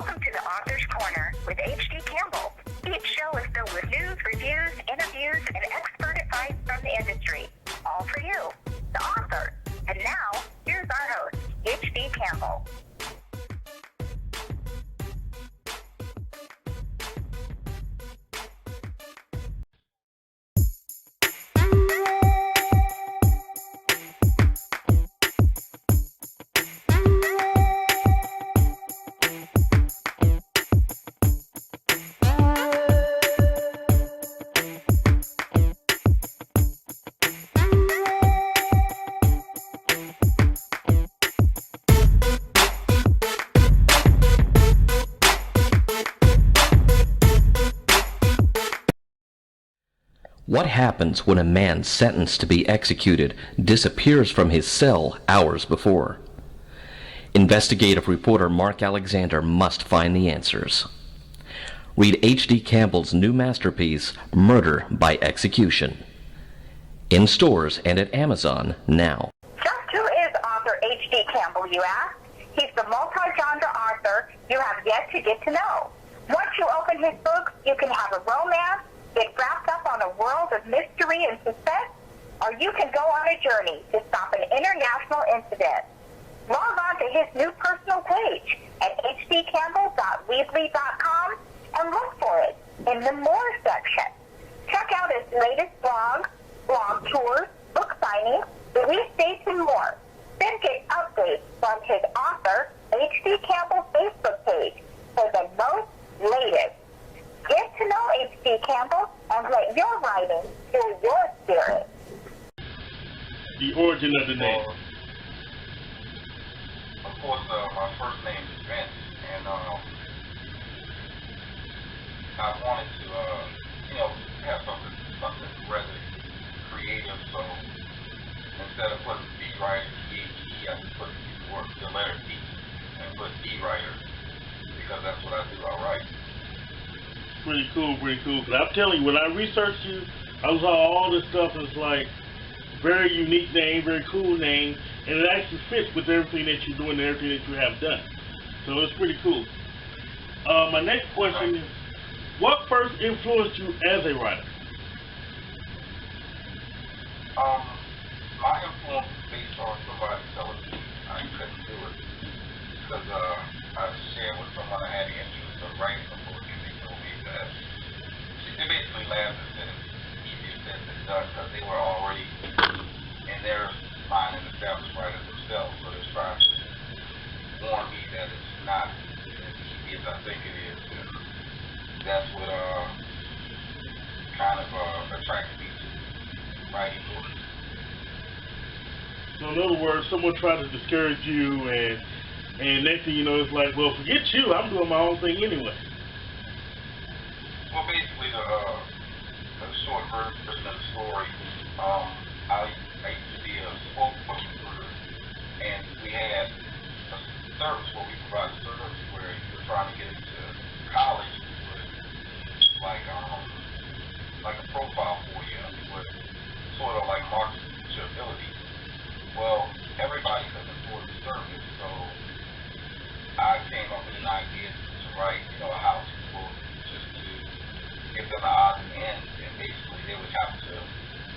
Welcome to the Author's Corner with H.D. Campbell. Each show is filled with news, reviews, interviews, and expert advice from the industry. All for you, the author. And now, here's our host, H.D. Campbell. What happens when a man sentenced to be executed disappears from his cell hours before? Investigative reporter Mark Alexander must find the answers. Read H.D. Campbell's new masterpiece, Murder by Execution. In stores and at Amazon now. Just who is author H.D. Campbell, you ask? He's the multi-genre author you have yet to get to know. Once you open his books, you can have a romance, get wrapped up on a world of mystery and suspense, or you can go on a journey to stop an international incident. Log on to his new personal page at hdcampbell.weebly.com and look for it in the More section. Check out his latest blog tours, book signings, release dates, and more. Then get updates from his author, H.D. Campbell Facebook page for the most latest. Get to know H.D. Campbell and let your writing fill your spirit. The origin of the name. Of course, my first name is Vincent, and I wanted to, have something rather creative. So instead of putting B writer, D-A-E, I just put the letter D and put D writer because that's what I do. I write. Pretty cool. But I'm telling you, when I researched you, I saw all this stuff. It's like very unique name, very cool name, and it actually fits with everything that you're doing and everything that you have done. So it's pretty cool. My next question is, what first influenced you as a writer? My influence is based on somebody telling me I couldn't do it because I shared with someone I had the interest of writing a book, and they told me that they basically laughed and said it's easier said than done because they were already in their mind and established writers themselves, so they're trying to warn me that it's not as easy as I think it is, and that's what kind of attracted me to writing books. So in other words, someone tried to discourage you, and next thing you know, it's like, well, forget you, I'm doing my own thing anyway. Well, basically, the short version of the story, I used to be a spokesperson recruiter, and we had a service where we provided a service where you were trying to get into college, like a profile for you, with sort of like marks your abilities. Well, everybody couldn't afford the service, so I came up with an idea to write, a house book just to give them the odds and ends, and basically they would have to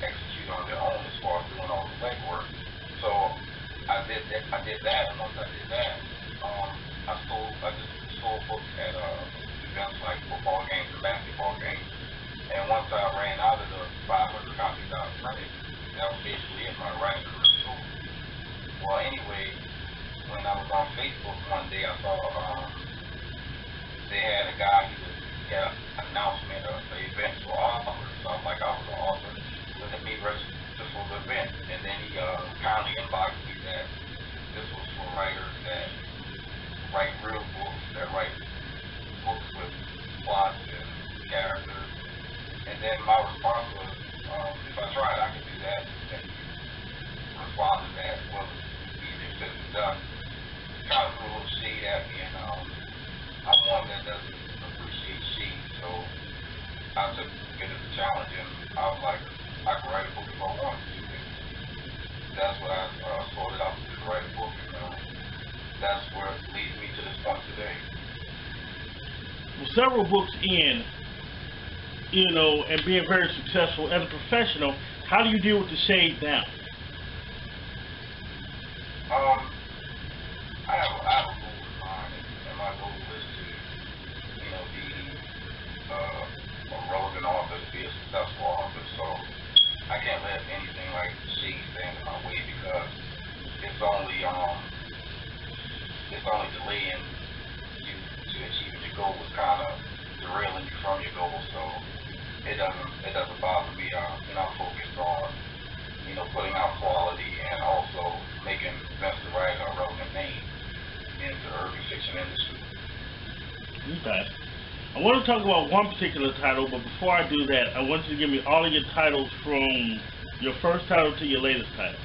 execute on their own as far as doing all the legwork. So I did that, and once I did that, I just sold books at events like football games and basketball games. And once I ran out of the 500 copies I printed, that was basically it. My writing career was over. Well, anyway, when I was on Facebook one day, I saw they had a guy who had an announcement of an event for authors. So I was like, I was an author. Let me register for the event. And then he kindly inboxed me that this was for writers that write real books, that write books with plots and characters. And then my response was, if I tried, I could do that. And he responded that, well, it's easier said than done. Kind of threw a little shade at me, and I'm one that doesn't appreciate shade, so I took it as a challenge, and I was like, I could write a book if I several books in, you know, and being very successful as a professional, how do you deal with the shade now? I have a goal in mind, and my goal is to, you know, be a relevant author, to be a successful author. So I can't let anything like shade stand in my way, because it's only delaying you to achieving your goal. It's kind of derailing you from your goal. So it doesn't bother me. You know, I'm focused on, you know, putting out quality and also making Vincent Wright a relevant name in the urban fiction industry. Okay. I want to talk about one particular title, but before I do that, I want you to give me all of your titles from your first title to your latest title.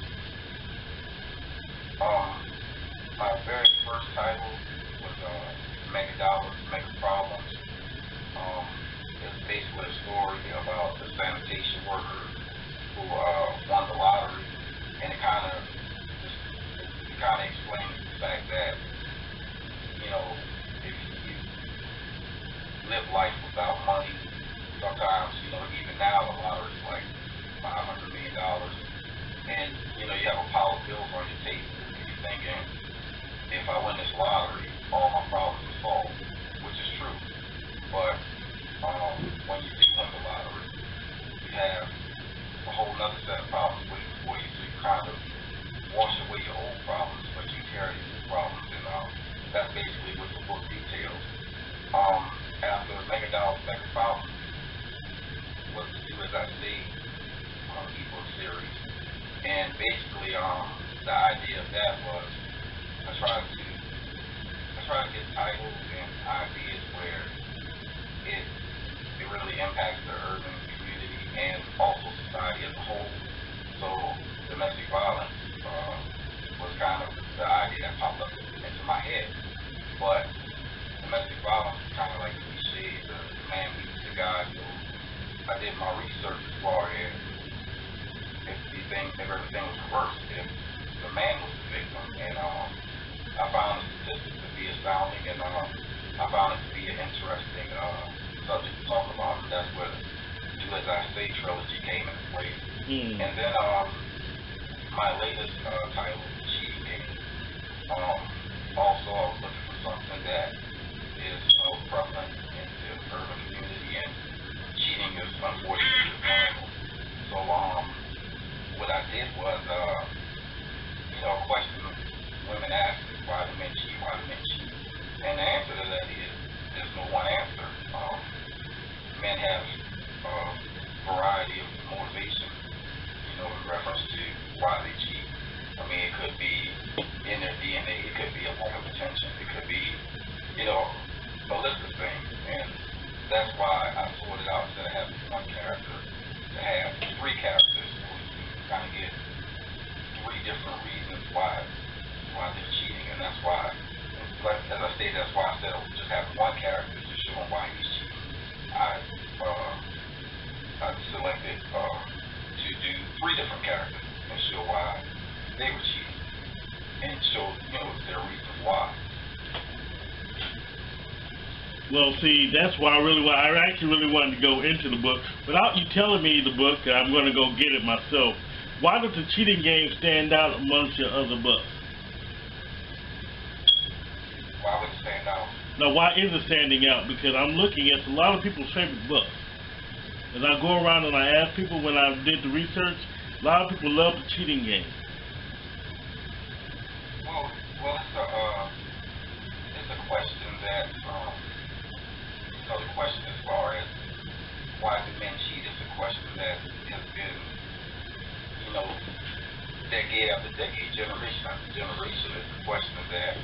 My very first title was Mega Dollars, Mega Problems. It's basically a story about a sanitation worker who won the lottery, and it kind of explains the fact that, you know, if you live life without money, sometimes, you know, even now the lottery is like $500 million, and, you know, you have a pile of bills on your table, and you're thinking, if I win this lottery, all my problems are solved, which is true. But when you do win the lottery, you have a whole nother set of problems waiting for you, so you kind of wash away your old problems, but you inherit new problems, and that's basically what the book details. After Mega Dollars, Mega Problems was the Do As I Say ebook series, and basically the idea of that was I try to get titles and ideas where it really impacts the urban community and also society as a whole. So domestic violence was kind of the idea that popped up into my head. But domestic violence is kind of like the cliche, the man meets the guy. So I did my research as far as if everything was reversed, if the man was the victim, and I found the statistics to be astounding, and I found it to be an interesting subject to talk about. And that's where the Do As I Say trilogy came into play. And then my latest title, Cheating Game. Also, I was looking for something that is prevalent in the urban community, and cheating is unfortunately one of them. So what I did was, you know, a question women ask is, why do men cheat? Why do men cheat? And the answer to that is, there's no one answer. Men have a variety of motivations, you know, in reference to why they cheat. I mean, it could be in their DNA, it could be a lack of attention, it could be, you know, a list of things. And that's why I sorted out, instead of having one character, to have three characters, so you can kind of get three different reasons why they're cheating. And that's why, as I stated, that's why I said just have one character to show him why he's cheating. I selected to do three different characters and show why they were cheating, and show, you know, their reasons why. Well, see, that's why I actually really wanted to go into the book. Without you telling me the book, I'm going to go get it myself. Why does the Cheating Game stand out amongst your other books? Why would it stand out? Now, why is it standing out? Because I'm looking at a lot of people's favorite books. As I go around and I ask people when I did the research, a lot of people love the Cheating Game. Well, it's a question that, you know, the question as far as why do men cheat is a question that has been, you know, decade after decade, generation after generation. It's a question that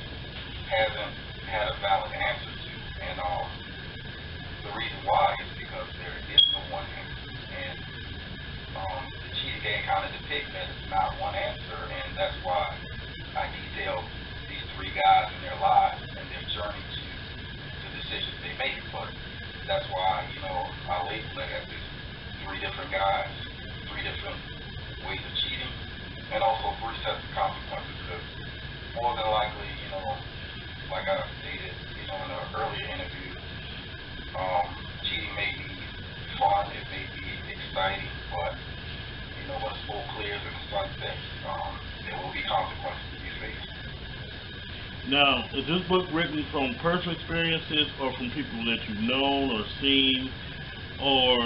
hasn't had a valid answer to, and the reason why is because there is no one answer, and the Cheating Game kind of depicts that it's not one answer, and that's why I detail these three guys in their lives and their journey to the decisions they make. But that's why, you know, I label it as three different guys, three different ways of cheating, and also three sets of consequences, because more than likely, you know, like I stated, you know, in an earlier interview, clears and the sun sets, there will be consequences to be faced. Now, is this book written from personal experiences or from people that you've known or seen, or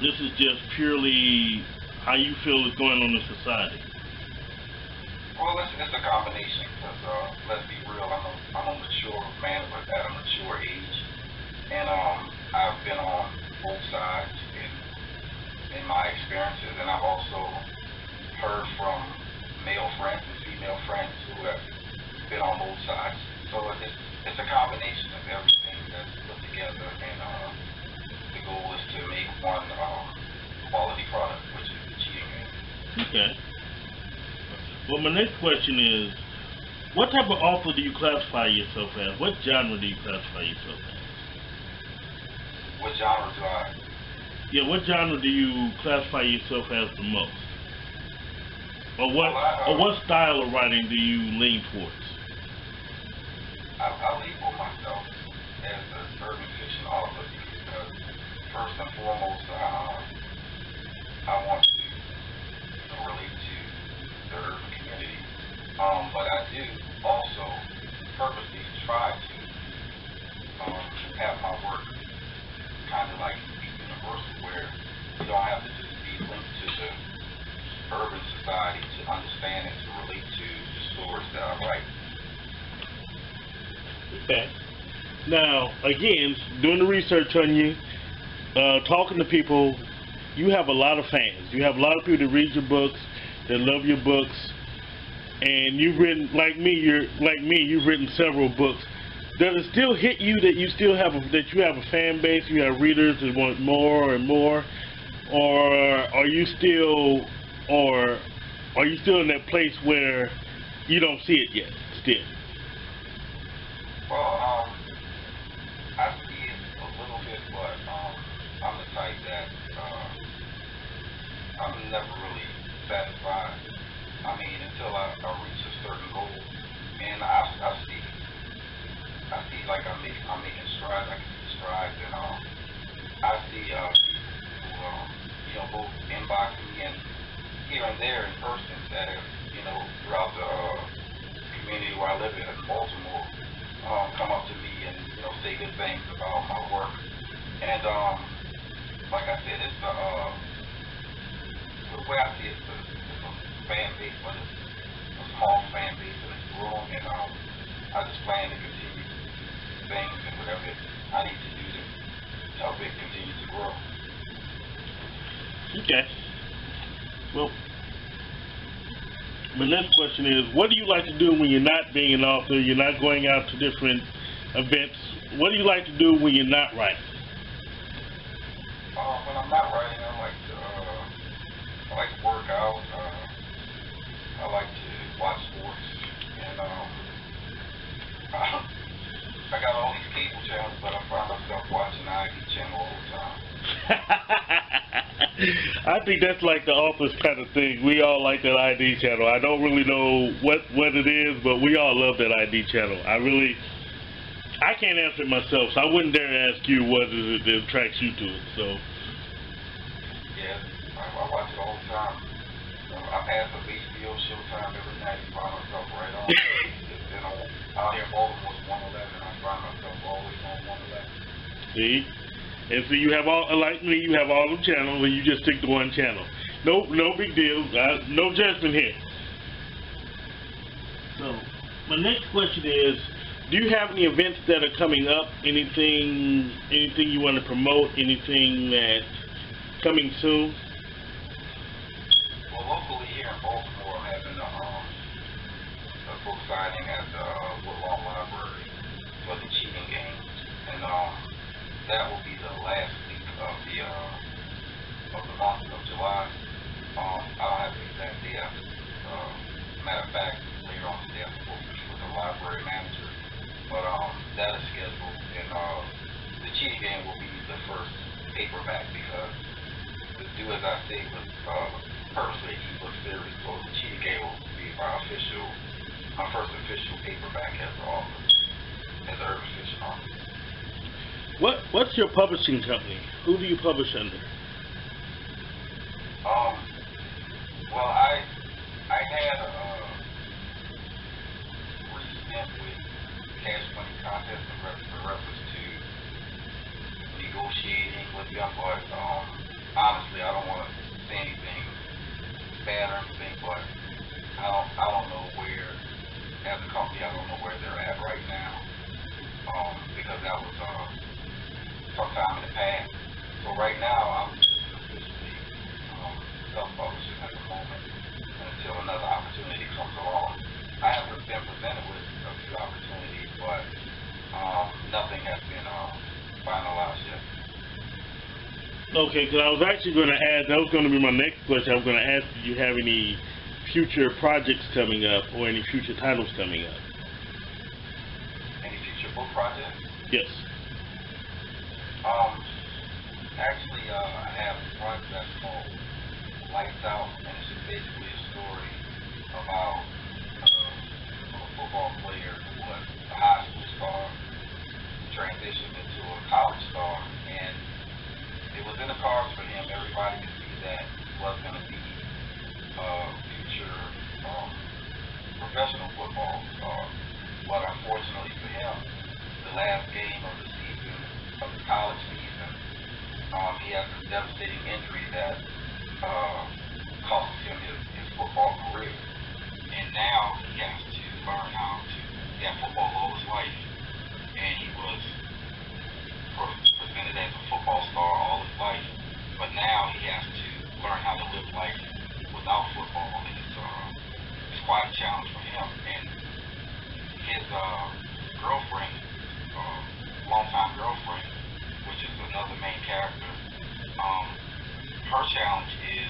this is just purely how you feel is going on in society? Well, it's a combination, because let's be real, I'm a mature man at a mature age, and I've been on both sides in my experiences, and I've also heard from male friends and female friends who have been on both sides. So it's a combination of everything that's put together, and the goal is to make one quality product, which is the cheating game. Okay. Well, my next question is, what type of author do you classify yourself as? What genre do you classify yourself as? What genre do I? Yeah, what genre do you classify yourself as the most? Or what style of writing do you lean towards? I label myself as an urban fiction author because first and foremost, I want to relate to the urban community. But I do also purposely try to have my work kind of like be universal, where you don't have to just be linked to the urban society to understand and to relate to the stories that I write. Okay. Now, again, doing the research on you, talking to people, you have a lot of fans. You have a lot of people that read your books, that love your books, and you've written, you've written several books. Does it still hit you that you still have a fan base, you have readers that want more and more, or are you still in that place where you don't see it yet still? Well, I see it a little bit, but I'm the type that I'm never really satisfied. I mean, until I reach a certain goal, and I see like I'm making strides. I can see strides, and I see people who both inboxing me and here and there in person that have throughout the community where I live in Baltimore come up to me and say good things about my work. And like I said, it's the way I see it, it's a fan base, but it's a small fan base, and it's growing. And I just plan to continue things and whatever I need to do to help it continue to grow. Okay. Well, my next question is, what do you like to do when you're not being an author, you're not going out to different events? What do you like to do when you're not writing? When I'm not writing, I like to work out. I like to watch sports, and I got all these cable channels, but I find myself watching the ID channel all the time. I think that's like the author's kind of thing. We all like that ID channel. I don't really know what it is, but we all love that ID channel. I can't answer it myself, so I wouldn't dare ask you what is it that attracts you to it. So. Yeah, I watch it all the time. I pass up HBO Showtime every night and find myself right on. Out here in Baltimore, it's 111. I find myself always on 111. See? And so you have like me, you have all the channels, and you just stick to one channel. No big deal. No judgment here. So, my next question is, do you have any events that are coming up? Anything you want to promote? Anything that's coming soon? Well, locally here in Baltimore, I'm having a book signing at the Woodlawn Library for the cheating game, and that will be the last week of the month of July. I don't have an exact date. Matter of fact, later on today, I'm supposed to meet with the library manager, but that is scheduled, and the cheating game will be the first paperback, because the Do As I Say was purposely an ebook series, so the cheating game will be my first official paperback as an author, as an urban fiction author. What's your publishing company? Who do you publish under? them, but honestly, I don't want to say anything bad or anything, but I don't know where, as a company, I don't know where they're at right now, because that was sometime in the past. So right now, I'm just officially self-publishing at the moment until another opportunity comes along. I have been presented with a few opportunities, but nothing has been finalized yet. Okay, because I was actually going to ask, that was going to be my next question. I was going to ask, do you have any future projects coming up or any future titles coming up? Any future book projects? Yes. Actually, I have one that's called Lights Out, and it's just basically a story about a football player who was a high school star, transitioned into a college star, and it was in the cards for him. Everybody could see that he was going to be a future professional football star. But unfortunately for him, the last game of the season, of the college season, he has a devastating injury that cost him his football career. And now he has to learn how to get football all his life. And he was presented as a football star all his life, but now he has to learn how to live life without football, and it's quite a challenge for him. And his girlfriend, longtime girlfriend, which is another main character, her challenge is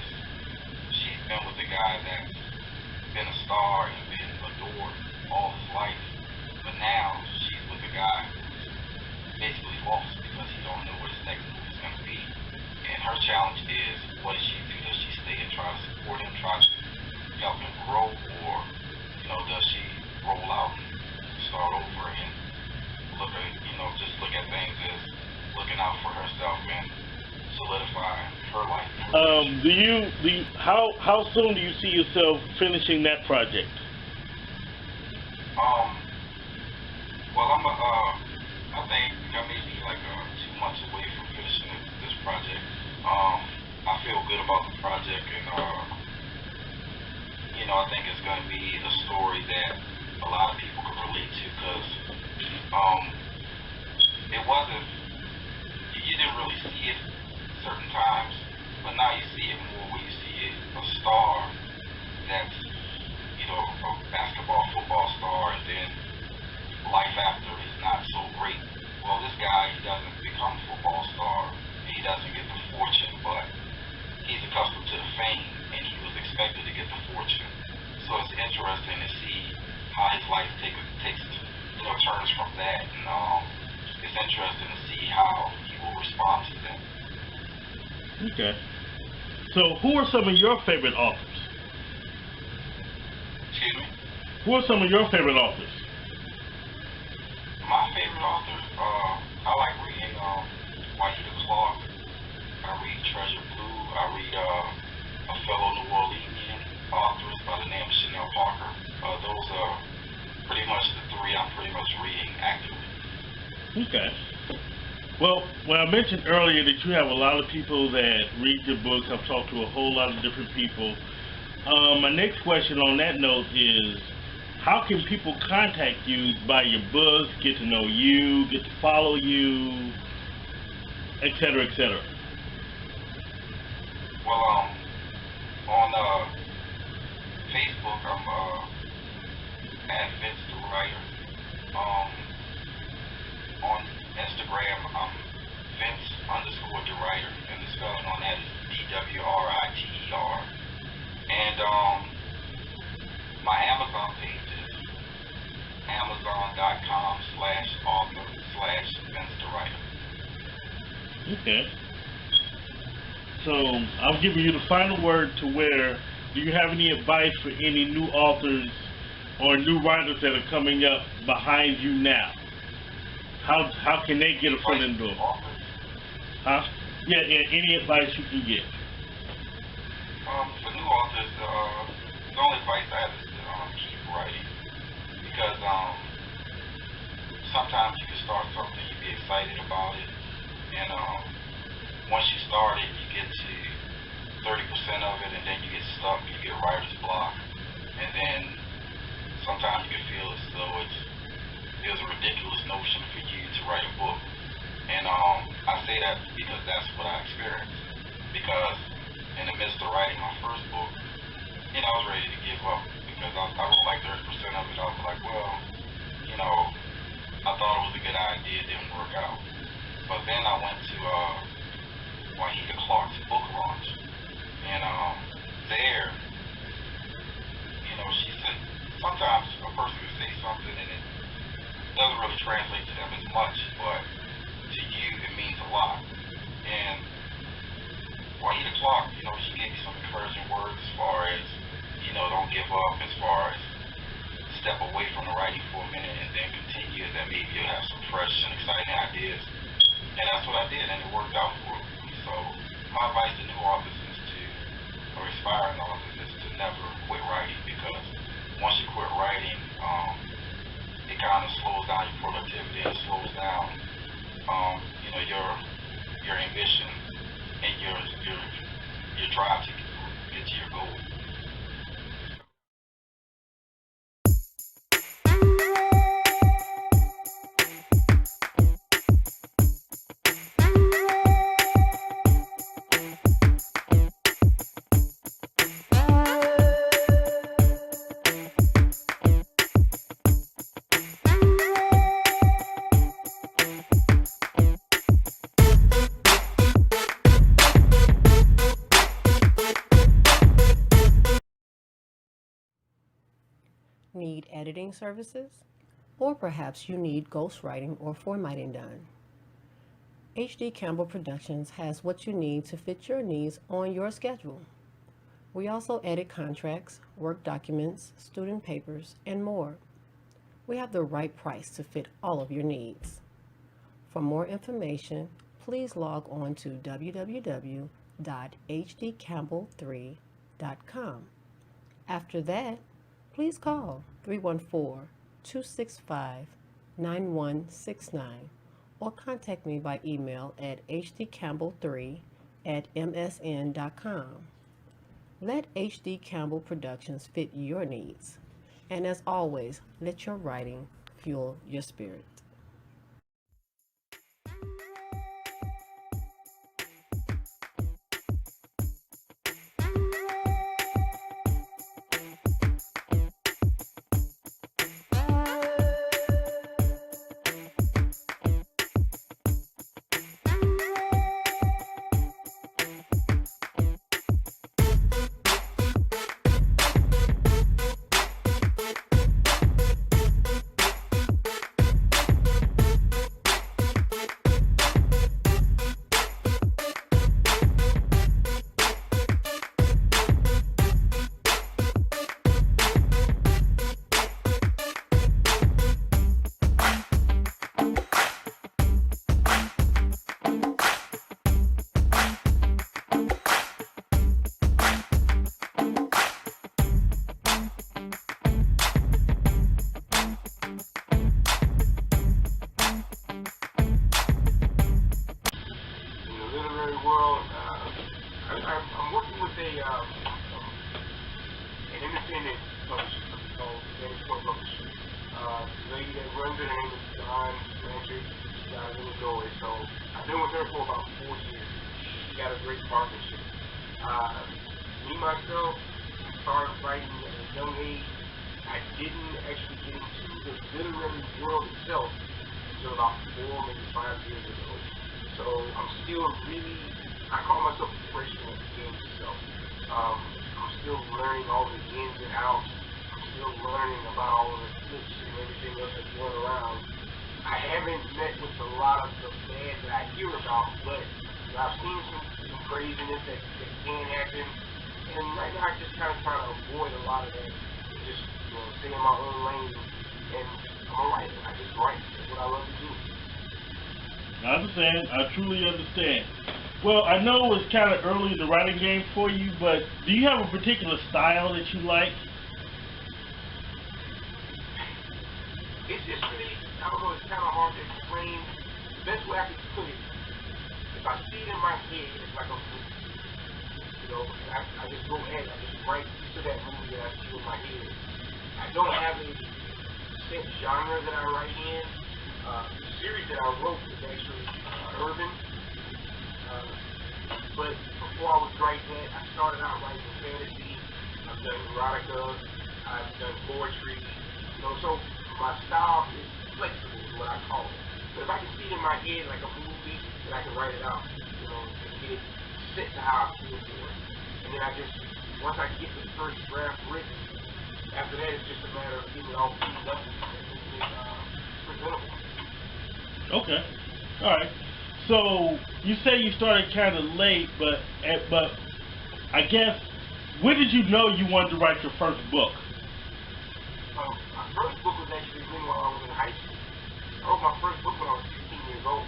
she's been with a guy that's been a star and been adored all his life, but now she's with a guy basically lost because he don't know what his next move is going to be. And her challenge is, what does she do? Does she stay and try to support him, try to help him grow, or does she roll out and start over and look at just look at things as looking out for herself and solidifying her life? How soon do you see yourself finishing that project? Well, I think I may be like 2 months away from finishing this project. I feel good about the project, and I think it's going to be a story that a lot of people can relate to, because it wasn't, you didn't really see it certain times, but now you see it more when you see it, a star that's a basketball, football star, and then life after is not so great. Well, this guy, he doesn't become a football star, and he doesn't get the fortune, but he's accustomed to the fame, and he was expected to get the fortune. So it's interesting to see how his life takes turns from that, and it's interesting to see how he will respond to that. Okay. So who are some of your favorite authors? Excuse me? Who are some of your favorite authors? My favorite authors, I like reading Wahida Clark. I read Treasure Blue. I read a fellow New Orleanian author by the name of Shonell Bacon. Those are pretty much the three I'm pretty much reading actively. Okay. Well, when I mentioned earlier that you have a lot of people that read your books, I've talked to a whole lot of different people. My next question on that note is, how can people contact you, buy your books, get to know you, get to follow you, et cetera, et cetera? Well, on Facebook, I'm at Vince the Writer. On Instagram, I'm Vince_DeWriter, and the spelling on that is DWRITER. And my Amazon page is amazon.com/author/Vince the Writer. Okay. So I'm giving you the final word to where, do you have any advice for any new authors or new writers that are coming up behind you now? How can they get a foot in the door? Huh? Yeah, any advice you can get. For new authors, the only advice I have is to keep writing, because sometimes you can start something, you be excited about it, and once was ready to give up because I wrote like 30% of it. I was like, well, you know, I thought it was a good idea, it didn't work out. But then I went to Wahida Clark's book launch, and there, you know, she said sometimes a person can say something and it doesn't really translate to them as much, but to you it means a lot. And Wahida Clark, you know, she gave me some encouraging words as far as, you know, don't give up, as far as step away from the writing for a minute and then continue, and then maybe you'll have some fresh and exciting ideas. And that's what I did, and it worked out for me. So my advice to new authors is to, or aspiring authors, is to never quit writing, because once you quit writing, it kind of slows down your productivity, and it slows down, you know, your ambition and your drive to get to your goal. Need editing services? Or perhaps you need ghostwriting or formatting done. HD Campbell Productions has what you need to fit your needs on your schedule. We also edit contracts, work documents, student papers, and more. We have the right price to fit all of your needs. For more information, please log on to www.hdcampbell3.com. After that, please call 314-265-9169 or contact me by email at hdcampbell3@msn.com. Let HD Campbell Productions fit your needs. And as always, let your writing fuel your spirit. I understand. I truly understand. Well, I know it's kind of early in the writing game for you, but do you have a particular style that you like? It's just really, I don't know, it's kind of hard to explain. The best way I can put it, if I see it in my head, it's like a movie. You know, I just go ahead, I just write to that movie that I see in my head. I don't have a set genre that I write in. The series that I wrote was actually urban. But before I was writing that, I started out writing fantasy, done erotica, I've done poetry, you know, so my style is flexible is what I call it. But if I can see it in my head like a movie, then I can write it out, you know, and get it set to how I feel for it. And then I just, once I get the first draft written, after that it's just a matter of getting it all cleaned up and making it presentable. Okay. All right. So you say you started kind of late, but I guess when did you know you wanted to write your first book? My first book was actually written while I was in high school. I wrote my first book when I was 16 years old.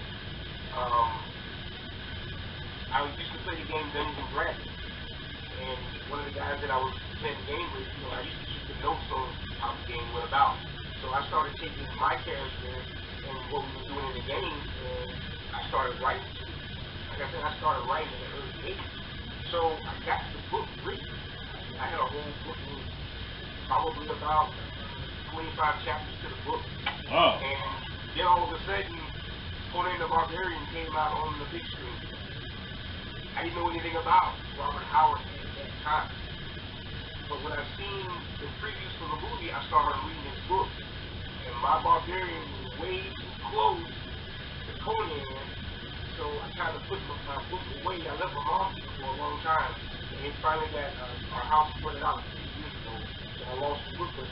I used to play the game Dungeons and Dragons, and one of the guys that I was playing the game with, you know, I used to keep the notes on how the game went about. So I started taking my character and what we were doing in the game, and I started writing. Like I said, I started writing at an early age. So I got the book written. I had a whole book with probably about 25 chapters to the book. Oh. And then all of a sudden, Conan the Barbarian came out on the big screen. I didn't know anything about Robert Howard at that time. But when I seen the previews for the movie, I started reading his book. And my Barbarian was way too close to Conan, so I kind of put my book away. I left my mom for a long time, and it finally got our house put out 2 years ago, so I lost the book. But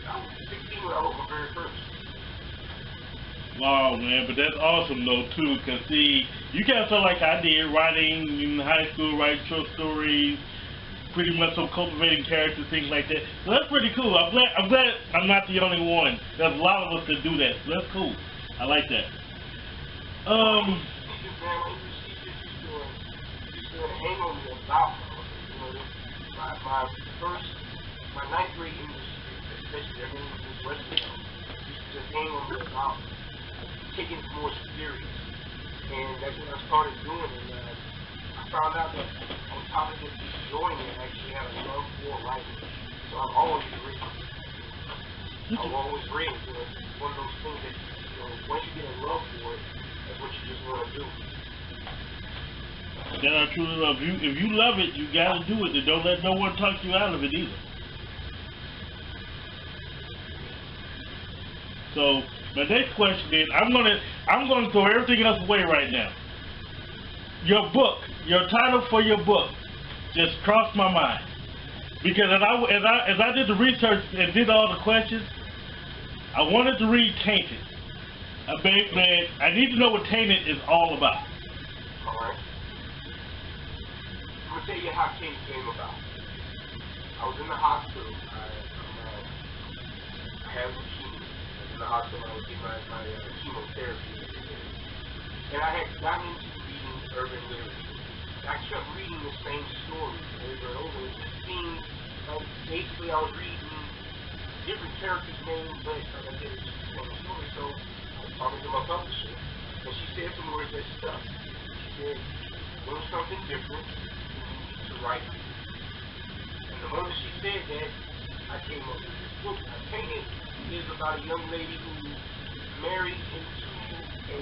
I was 16 when I wrote my very first. Wow, man, but that's awesome though too, cause see, you kind of felt like I did, writing in high school, writing short stories, pretty much some cultivating characters, things like that. So that's pretty cool. I'm glad I'm not the only one. There's a lot of us that do that. So that's cool. I like that. Hang on me about, you know, my ninth grade English, especially their name was Western, used to just hang on me about taking it more serious. And that's what I started doing. And I found out that on top of just enjoying it, I actually had a love for writing. So I've always written. I've always written. So it's one of those things that, you know, once you get a love for it, that's what you just want to do. That I truly love. If you love it, you gotta do it. And don't let no one talk you out of it either. So my next question is, I'm gonna throw everything else away right now. Your book, your title for your book, just crossed my mind because as I did the research and did all the questions, I wanted to read Tainted. I need to know what Tainted is all about. All right. I'm gonna tell you how Tainted came about. I was in the hospital. I had leukemia. In the hospital, I was getting my chemotherapy, and I had gotten into reading urban literature. I kept reading the same stories over and over. It just seemed like basically I was reading different characters' names, but like I said, it's just the same story. So I was talking to my publisher, and she said some words that stuck. She said, "Doing something different, you need to write." And the moment she said that, I came up with this book. I Tainted is about a young lady who married into a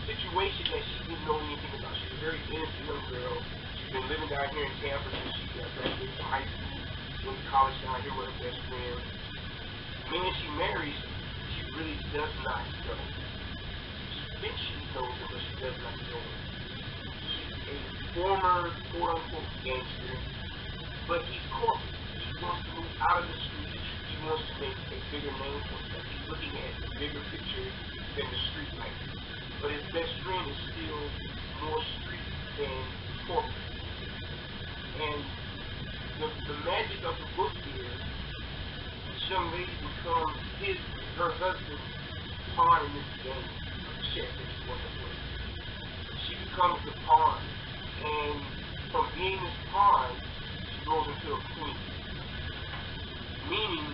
situation that she didn't know anything about. She's a very innocent young girl. She's been living down here in Tampa since she graduated from high school, went to college down here with her best friend. The man she marries, she really does not know. She thinks she knows him, but she does not know him. He's a former, quote-unquote, gangster, but he's corporate. He wants to move out of the street. He wants to make a bigger name for himself. He's looking at the bigger picture than the street life. But his best friend is still more street than corporate. And the magic of the book is this young lady becomes her husband's pawn in this game of chess that she wants to play. She becomes the pawn. And from being this pawn, she grows into a queen. Meaning,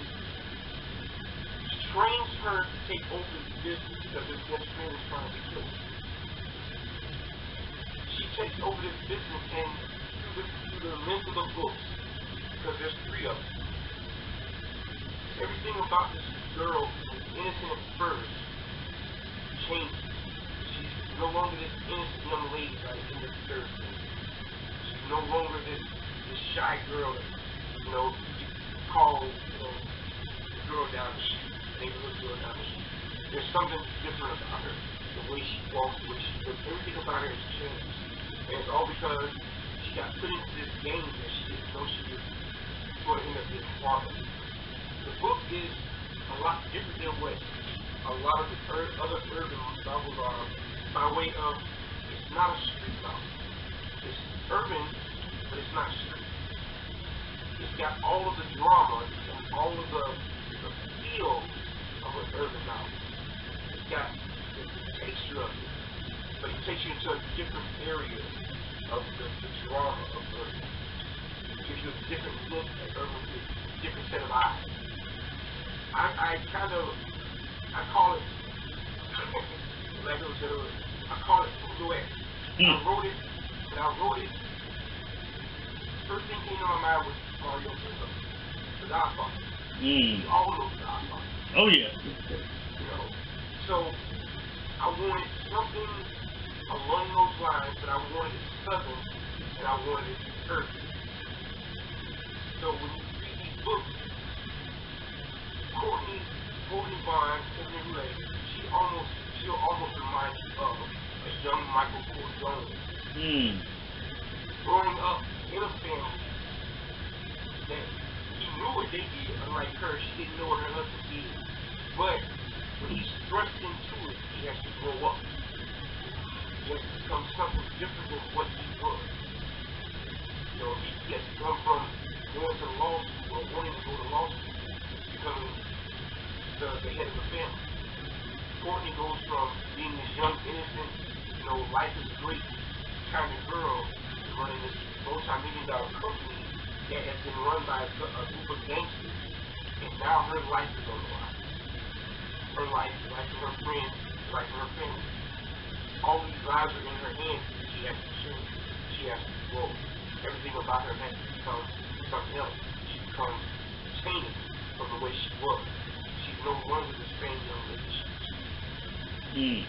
he trains her to take over the business because his best friend is trying to kill her. She takes over this business, and through the lens of the books, because there's 3 of them, everything about this girl who was innocent at first changes. She's no longer this innocent young lady by the end of the 3rd book. She's no longer this shy girl that You know, you call, you know, the girl down the street, neighborhood girl down the street. There's something different about her. The way she walks, the way she looks, everything about her has changed. And it's all because she got put into this game that she didn't know she was going to end up being part of. The book is a lot different than what a lot of the other urban novels are, by way of, it's not a street novel. It's urban, but it's not street. It's got all of the drama and all of the feel of an urban novel. It's got the texture of it, but it takes you into a different area of the drama of urban. It gives you a different look at urban, a different set of eyes. I call it, like I said earlier, I call it silhouette. I wrote it, first thing came to my mind was Mario Puzo, the Godfather. We all know the Godfather. Oh, yeah. You know, so I wanted something along those lines, but I wanted it southern, and I wanted it urban. So when you read these books, Courtney Bond, she'll almost remind you of a young Michael Corleone. Growing up in a family that he knew what they did, unlike her, she didn't know what her husband did. But when he's thrust into it, he has to grow up. He has to become something different than what he was. You know, he has to come from going to law school or wanting to go to law school to becoming the head of the family. Courtney goes from being this young, innocent, you know, life is great kind of girl to running this multi-million-dollar company that has been run by a group of gangsters, and now her life is on the line. Her life, the life of her friends, the life of her family. All these lives are in her hands, and she has to change. She has to grow. Everything about her has to become something else. She becomes changed from the way she was. She's no longer the same young lady she was.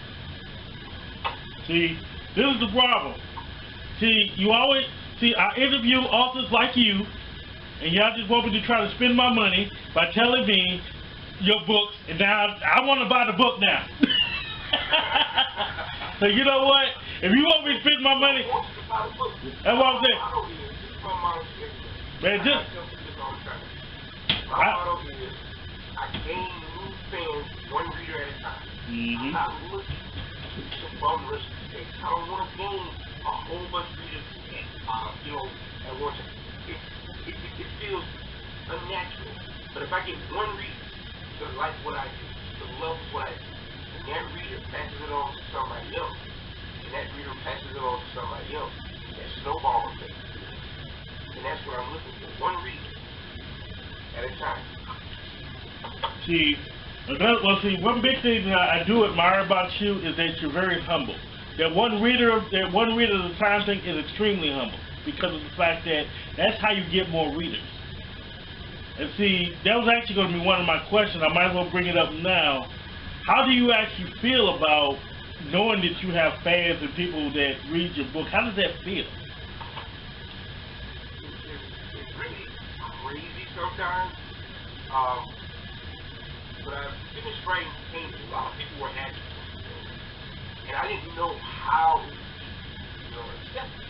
See, this is the problem. See, I interview authors like you, and y'all just want me to try to spend my money by telling me your books, and now I want to buy the book now. So you know what? If you want me to spend my money, that's what I'm saying. Man, I gain new fans one reader at a time. I'm not looking to bum rush the stage. I don't want to gain a whole bunch of readers, you know, at one time. It feels unnatural. But if I get one reader to like what I do, to love what I do, and that reader passes it on to somebody else, and that reader passes it on to somebody else, that snowball effect. And that's what I'm looking for. One reader at a time. See, one big thing that I do admire about you is that you're very humble. That one reader at a time thing is extremely humble because of the fact that that's how you get more readers. And see, that was actually going to be one of my questions. I might as well bring it up now. How do you actually feel about knowing that you have fans and people that read your book? How does that feel? It's really crazy sometimes. But I finished writing Pain. A lot of people were happy. And I didn't know how it was accepted.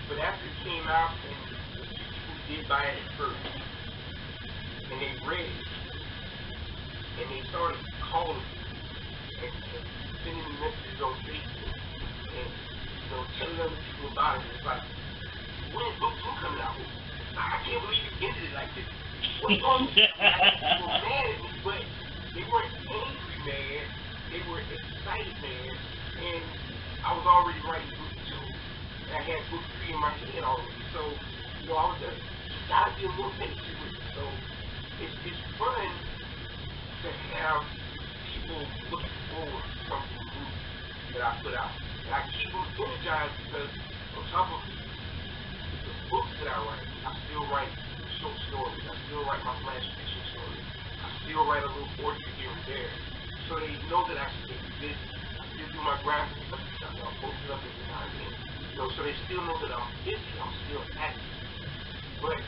But after it came out and the people did buy it at first, and they read it, and they started calling and sending me messages on Facebook and telling other people about it. It's like, when is book 2 coming out? I can't believe you ended it like this. What's going on? People were mad at me, but they weren't angry mad. They were excited mad. And I was already writing book 2. And I had book 3 in my head already. So, I was just gotta be a little patient with it. So it's fun to have people looking forward to something new that I put out. And I keep them energized because on top of the books that I write, I still write short stories. I still write my flash fiction stories. I still write a little poetry here and there. So they know that I stay busy. I still do my graphics. I'll post it up every now and then. So they still know that I'm busy. I'm still active. But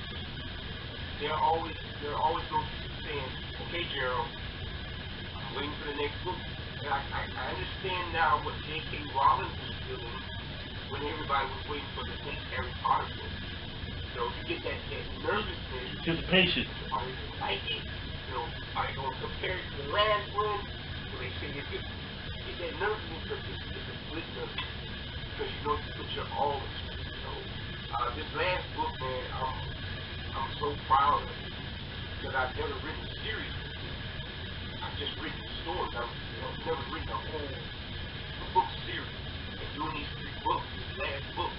there are always those people saying, okay, Gerald, I'm waiting for the next book. And I understand now what J.K. Rowling was feeling when everybody was waiting for the next Harry Potter book. You know, you get that nervousness. Anticipation. Are they going to like it? You know, are they going to compare it to the last one? So they say you get that nervousness, but it's a good nervousness. Because you know you put your all into it. So, this last book, man, I'm so proud of it. Because I've never written a series. I've just written stories. I've never written a whole book series. And doing these 3 books, this last book,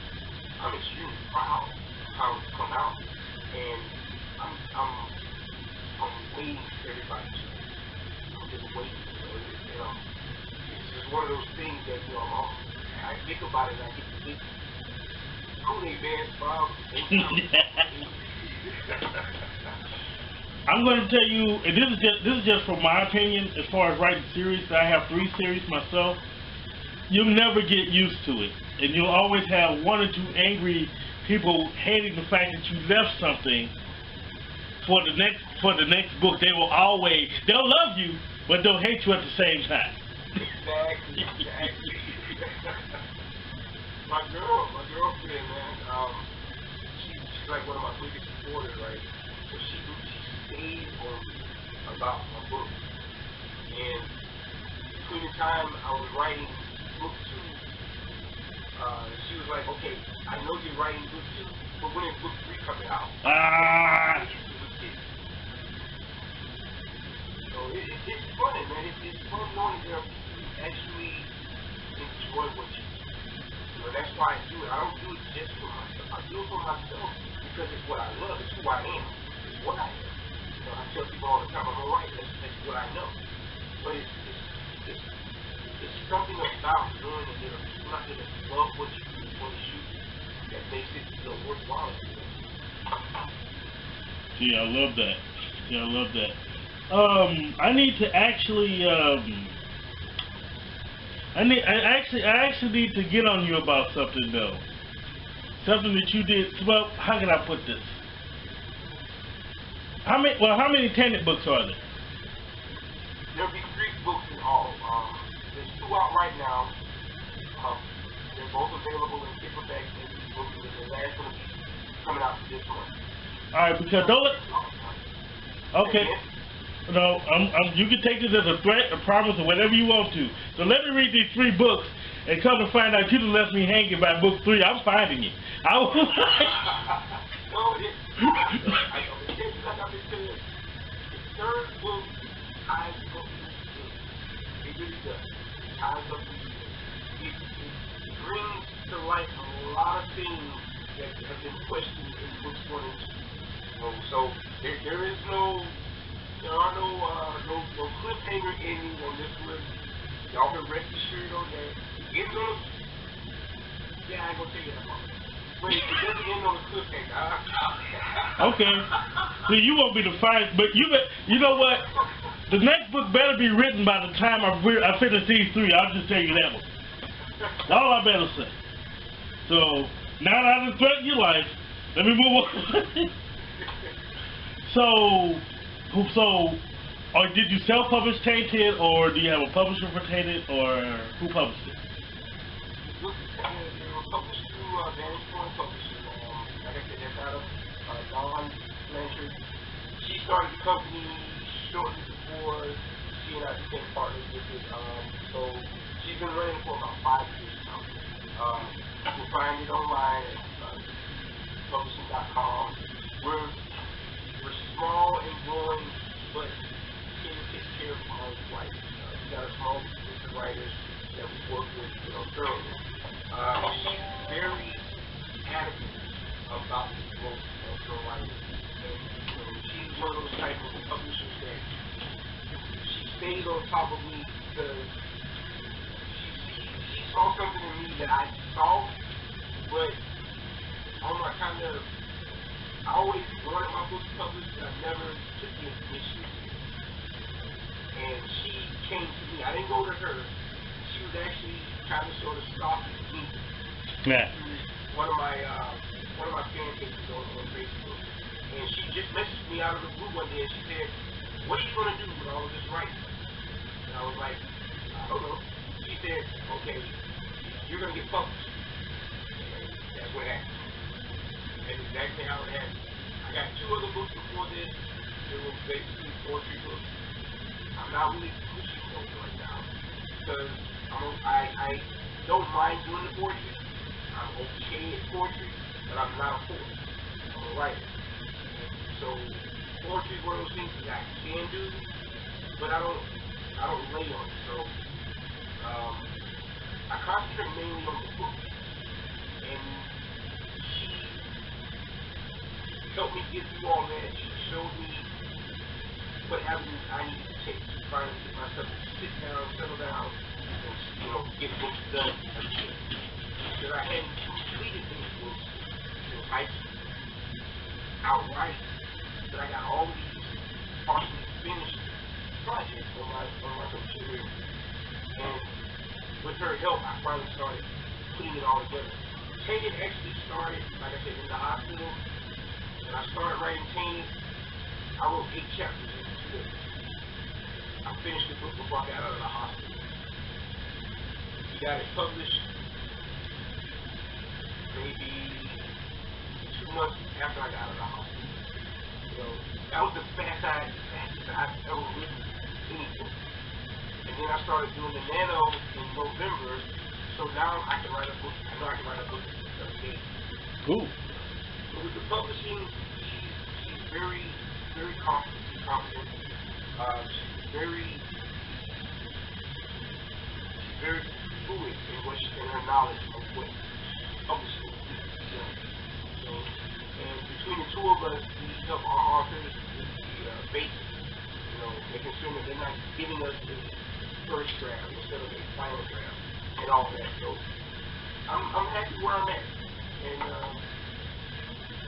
I'm extremely proud of how it's come out. And I'm waiting for everybody to. I'm just waiting. It's just one of those things that, I think about it and I get to think, Kool-Aid man, Bob. I'm going to tell you, and this is just from my opinion, as far as writing series. I have 3 series myself. You'll never get used to it, and you'll always have 1 or 2 angry people hating the fact that you left something for the next book. They'll love you, but they'll hate you at the same time. Exactly. My girlfriend, man, she's like one of my biggest supporters, right? So she stayed on me about my book. And between the time I was writing book 2, she was like, okay, I know you're writing book 2, but when is book 3 coming out? So it's fun, man. It's fun knowing there are people who actually enjoy what you do. That's why I do it. I don't do it just for myself. I do it for myself because it's what I love. It's who I am. It's what I am. I tell people all the time, I'm all right. That's what I know. But it's something about knowing that there are people out there that love what you do, what you do, that makes it worthwhile. Yeah, I love that. Yeah, I love that. I need to actually, I actually need to get on you about something though. Something that you did. Well, how can I put this? How many Tenet books are there? There'll be 3 books in all. There's 2 out right now. They're both available in paperback and books. The last one will be coming out this month. All right, because don't let. Okay. No, you can take this as a threat, a promise, or whatever you want to. So let me read these 3 books and come to find out you done left me hanging by book 3. I'm finding you. I was No, like I've been saying, the 3rd book ties up the good. It really does. It ties up the good. It brings to light a lot of things that have been questioned in books 1 and 2. So there are no cliffhanger endings on this one. Y'all can rest assured on that. It's gonna, yeah, I ain't gonna tell you that part. But it doesn't end on a cliffhanger. Okay. See, you won't be the first, but you know what? The next book better be written by the time I finish these 3. I'll just tell you that one. That's all I better say. So now that I done threatened your life, let me move on. Or did you self-publish Tainted, or do you have a publisher for Tainted, or who published it? It was published through Vantage Point Publishing. Like I said, that's out of Dawn Blanchard. She started the company shortly before she and I became partners with it. So she's been running for about 5 years now. You can find it online at publishing.com. We're small and growing, but can take care of our own life. We got a small group of writers that we work with, thoroughly. She's very adamant about the growth of her writing. And she's one of those type of publishers that she stays on top of me because she saw something in me that I saw, but I always wanted my books published, but I never took the initiative. And she came to me. I didn't go to her. She was actually kind of sort of stalking me. Yeah. One of my fan pages on Facebook. And she just messaged me out of the blue one day and she said, what are you going to do with all of this writing? And I was like, I don't know. She said, okay, you're going to get published. And that's what happened. That's exactly how it happened. I got 2 other books before this. They were basically poetry books. I'm not really pushing those right now because I don't mind doing the poetry. I'm okay at poetry, but I'm not a poet. I'm a writer. So poetry is one of those things that I can do, but I don't lay on it. So I concentrate mainly on the book, and she helped me get through all that. She showed me what avenues I need to take to finally get myself to sit down, settle down, and get books done again. Because I hadn't completed these books in high school outright, but I got all these partially finished projects on my computer, and with her help, I finally started putting it all together. Tainted actually started, like I said, in the hospital. When I started writing Tainted, I wrote 8 chapters in 2 days. I finished the book before I got out of the hospital. We got it published maybe 2 months after I got out of the hospital. That was the fastest I've ever written any book. And then I started doing the Nano in November, so now I can write a book. I know I can write a book in 7 days. Cool. So with the publishing, she's very, very competent. She's very fluid in her knowledge of what publishing is. And between the 2 of us, we help our authors with the basics. Making sure that they're not giving us the first draft instead of the final draft and all that. So I'm happy where I'm at. And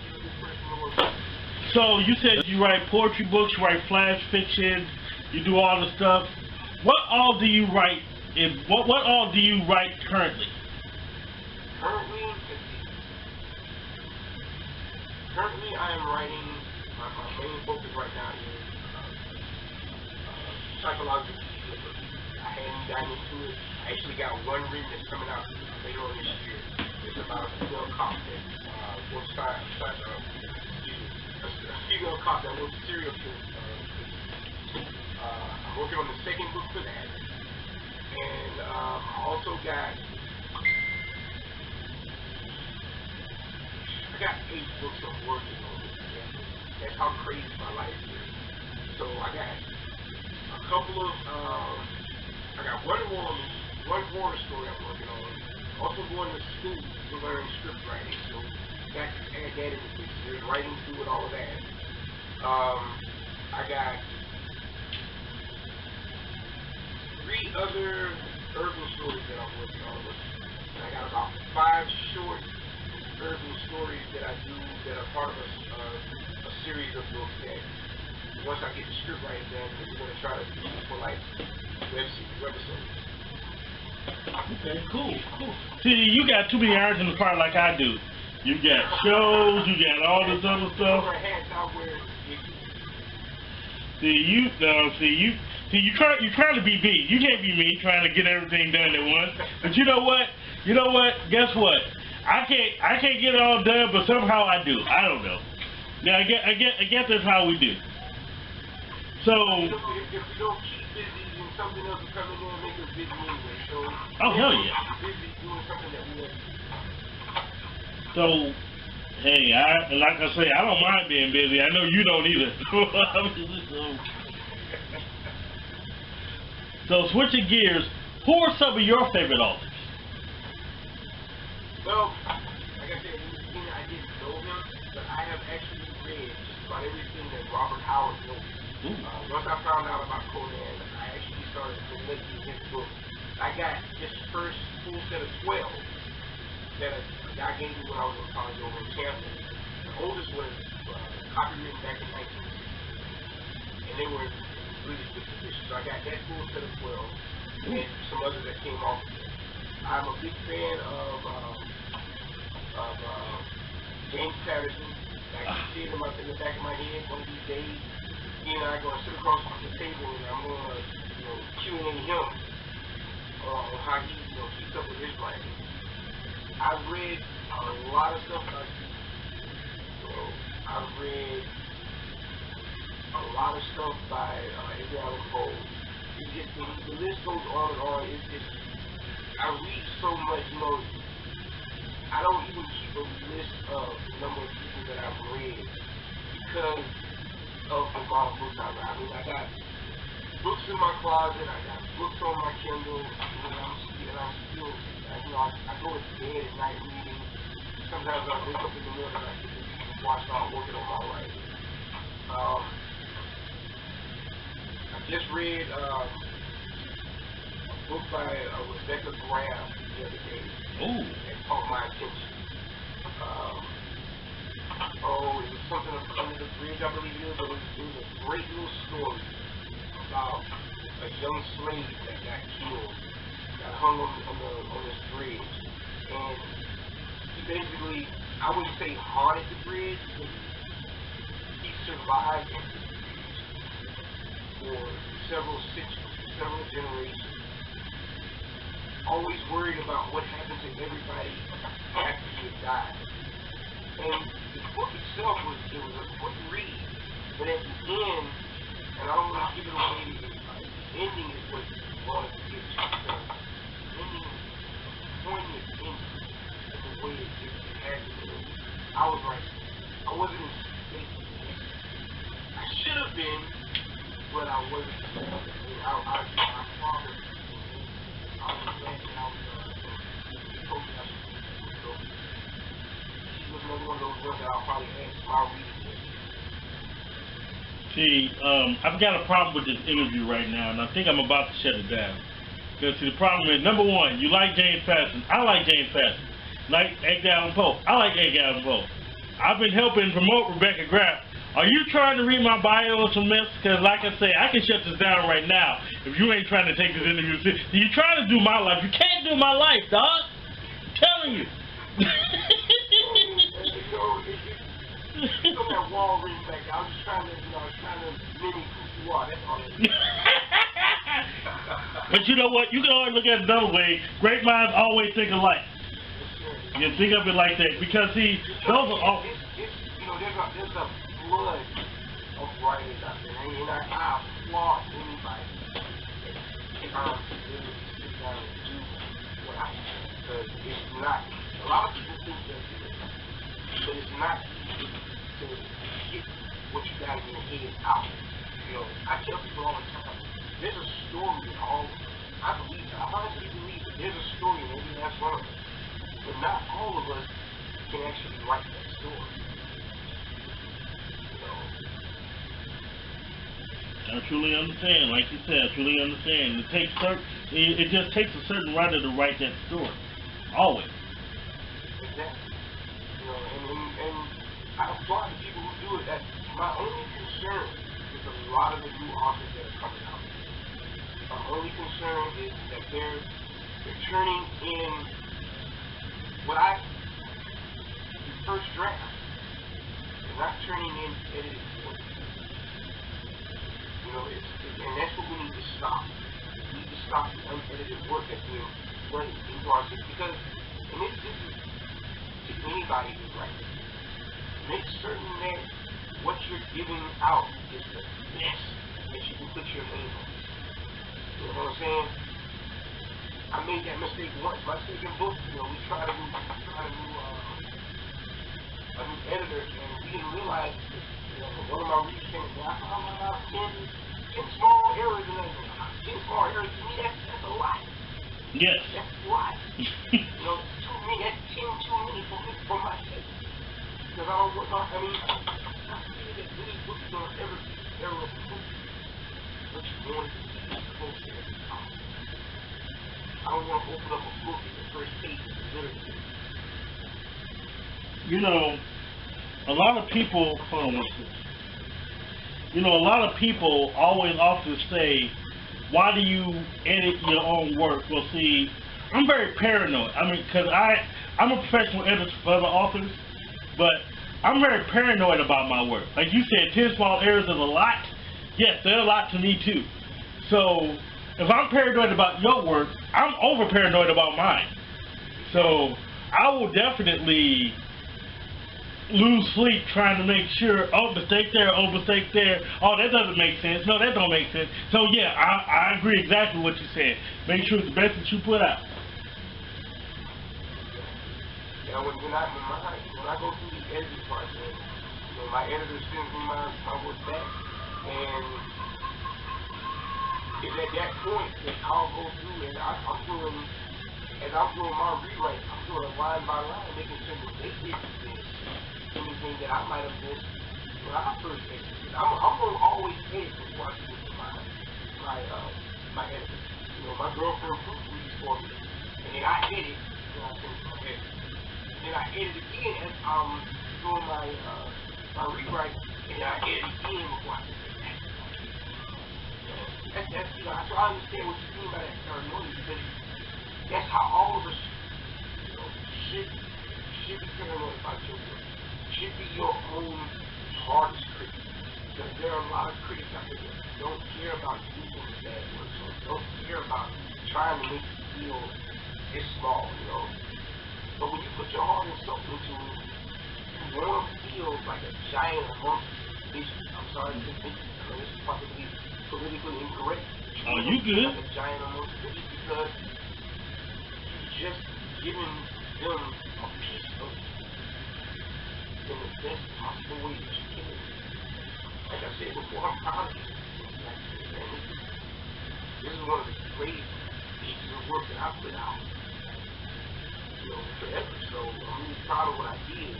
she's a good person to work with. So you said you write poetry books, you write flash fiction, you do all the stuff. What all do you write? What all do you write currently? Currently, I am writing. My main focus right now is psychological thriller. I hadn't gotten into it. I actually got one written that's coming out later on this year. It's about a female cop that female cop that wants serial killers. I'm working on the second book for that, and I also got 8 books I'm working on. That's how crazy my life is. So I got a couple of I got one horror story I'm working on. Also going to school to learn script writing. So got to add that in the mix. There's writing to do with all of that. I got 3 other urban stories that I'm working on. And I got about 5 short urban stories that I do that are part of a series of books that once I get the script writing done, we're going to try to do for like webisodes. Okay, cool. See, you got too many irons in the fire like I do. You got shows, you got all this other stuff. You're trying to be me. You can't be me trying to get everything done at once. But you know what? Guess what? I can't get it all done, but somehow I do. I don't know. Now I guess that's how we do. So. If we don't keep busy, then something else will come in there and make us busy anyway. So. Oh hell yeah. Busy doing something that we want. So, hey, like I say, I don't mind being busy. I know you don't either. So switching gears, who are some of your favorite authors? Well, like I said, in the beginning I didn't know him, but I have actually read just about everything that Robert Howard wrote. Once I found out about Conan, I actually started collecting his books. I got his first full set of 12 that a guy gave me when I was in college over in Tampa. The oldest was copywritten back in 1960, and they were in really good condition. So I got that full set of 12, and some others that came off. I'm a big fan of James Patterson. I can see it in the back of my head one of these days. He and I are going to sit across the table and I'm going to, Q&A him on how he, keeps up with his writing. I've read a lot of stuff by I've read a lot of stuff by Edgar Allan Poe. It's just the list goes on and on. It's just I read so much, I don't even keep a list of the number of people that I've read because of the amount of books I read. I mean, I got books in my closet, I got books on my Kindle, and I'm still, I go to bed at night reading. Sometimes I wake up in the morning and I get to read before I start working on my writing. I just read a book by Rebecca Graham the other day. Ooh. That caught my attention. It was something under the bridge, I believe it is, but it was a great little story about a young slave that got killed, got hung on this bridge, and he basically, I wouldn't say haunted the bridge, but he survived for several generations, always worried about what happened to everybody after he had died. And the book itself was a quick read, but at the end, and I don't want to give it away to anybody, the ending is what you want to get to, because the ending is a poignant ending in the way it had to be. I was like, I wasn't expecting it. I should have been, but I wasn't expecting it. My father, I was glad that I was told me I should be. So she was another one of those ones that I'll probably ask my reading list. See, I've got a problem with this interview right now, and I think I'm about to shut it down. Because, see, the problem is, number one, you like James Patterson. I like James Patterson. Like Edgar Allan Poe. I like Edgar Allan Poe. I've been helping promote Rebecca Graham. Are you trying to read my bio or some mess? Because, like I say, I can shut this down right now if you ain't trying to take this interview. You're trying to do my life. You can't do my life, dog. I'm telling you. You know that wall ring back. I was just trying to mimic who you are. That's all it is. But you know what? You can always look at it another way. Great minds always think alike. You think of it like that. Because, see, those are all... There's a blood of writers out there. And I applaud anybody that really sit down and do what I do. Because it's not... A lot of people think that it is. But it's not easy to get what you got in your head out. I tell people all the time, there's a story in all of us. I honestly believe that there's a story in every last one of us. But not all of us can actually write that story. I truly understand. Like you said, I truly understand. It just takes a certain writer to write that story. Always. Exactly. And I applaud the people who do it. That's my only concern with a lot of the new authors that are coming out. My only concern is that they're turning in what the first draft. They're not turning in edited work. And that's what we need to stop. We need to stop the unedited work that's being running into our system. Because, and this is to anybody who's writing. Make certain that what you're giving out is the best that you can put your name on. You know what I'm saying? I made that mistake once. My second book, we tried a new editor, and we didn't realize that one of my readers came and I found about 10 small errors in that. 10 small errors to me, that's a lot. Yes. That's a lot. To me, that's 10 too many for my sake. Because I don't want I feel that many books don't ever prove what you want to be supposed to be. I don't want to open up a book and the first page is literature. A lot of people, hold on one second. A lot of people always often say, why do you edit your own work? Well, see, I'm very paranoid. Because I'm a professional editor for other authors, but I'm very paranoid about my work. Like you said, 10 small errors is a lot. Yes, they're a lot to me too. So if I'm paranoid about your work, I'm over paranoid about mine. So I will definitely lose sleep trying to make sure, oh, mistake there, oh, mistake there, oh, that doesn't make sense, no, that don't make sense. So yeah, I agree exactly what you said. Make sure it's the best that you put out. Yeah, when I go through the editing process, my editor sends me my work back, and it's at that point that I'll go through and I'm doing my rewrite, I'm doing it line by line, making sure that they didn't miss anything that I might have missed when I first edited. I'm going to always edit before I do it to my editor. My girlfriend proofreads for me, and then I edit, and I send it to my editor. Then I edit again as I'm doing my rewrite, and then I edit again before I send it back. So I understand what you mean by that paranoia, because that's how all of us, should be paranoid about your work. Should be your own hardest critic. Because there are a lot of critics out there that don't care about you doing bad work, so don't care about trying to make you feel this small, But when you put your heart and soul into it, you want to feel like a giant amongst bitches. I'm sorry to think, this is possibly politically incorrect. Oh, you good? Like a giant amongst bitches, because you've just given them a piece of you in the best possible way that you can. Like I said before, I'm proud of you. This is one of the greatest pieces of work that I put out, forever. So I'm really proud of what I did.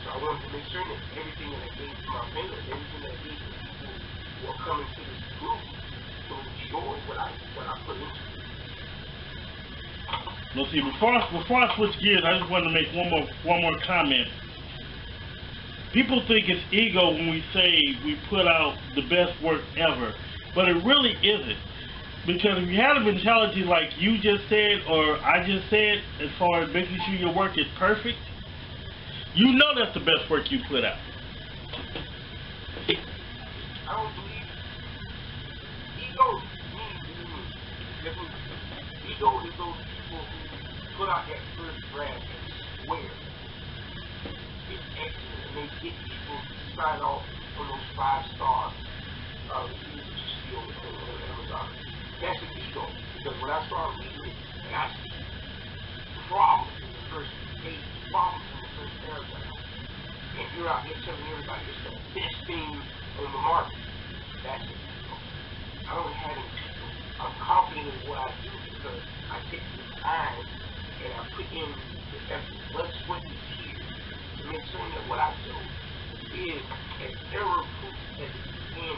So I wanted to make sure that everything that I gave to my fans, everything that I gave to people who are coming to this group, to enjoy what I put into it. Let's see. Before I switch gears, I just wanted to make one more comment. People think it's ego when we say we put out the best work ever, but it really isn't. Because if you had a mentality like you just said, or I just said, as far as making sure your work is perfect, you know that's the best work you put out. I don't believe ego means ego is those people who put out that first draft and swear it's excellent, and they get people to sign off on those 5-star reviews that you see on Amazon. That's an ego, because when I start reading it, and I see problems in the first page, problems in the first paragraph, and you're out here telling everybody it's the best thing on the market, that's an ego. I don't have any ego. I'm confident in what I do because I take the time and I put in the effort. What's what is here to make sure that what I do is as error-proof as it can,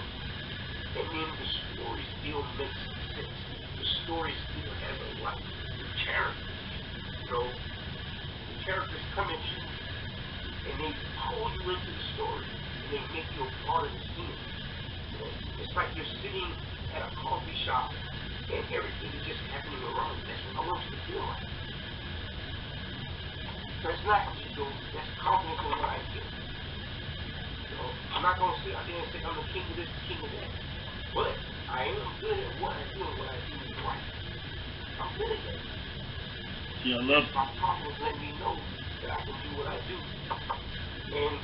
and then the story still makes sense. The story still has a life. The characters, the characters come at you and they pull you into the story and they make you a part of the scene. It's like you're sitting at a coffee shop and everything is just happening around you. That's what I want you to feel like. That's not ego, that's confidence in what I do. I'm not going to sit out there and say I'm the king of this, the king of that. But I am good at what I do and what I do is right. I'm good at that. Yeah, I love my confidence letting me know that I can do what I do. And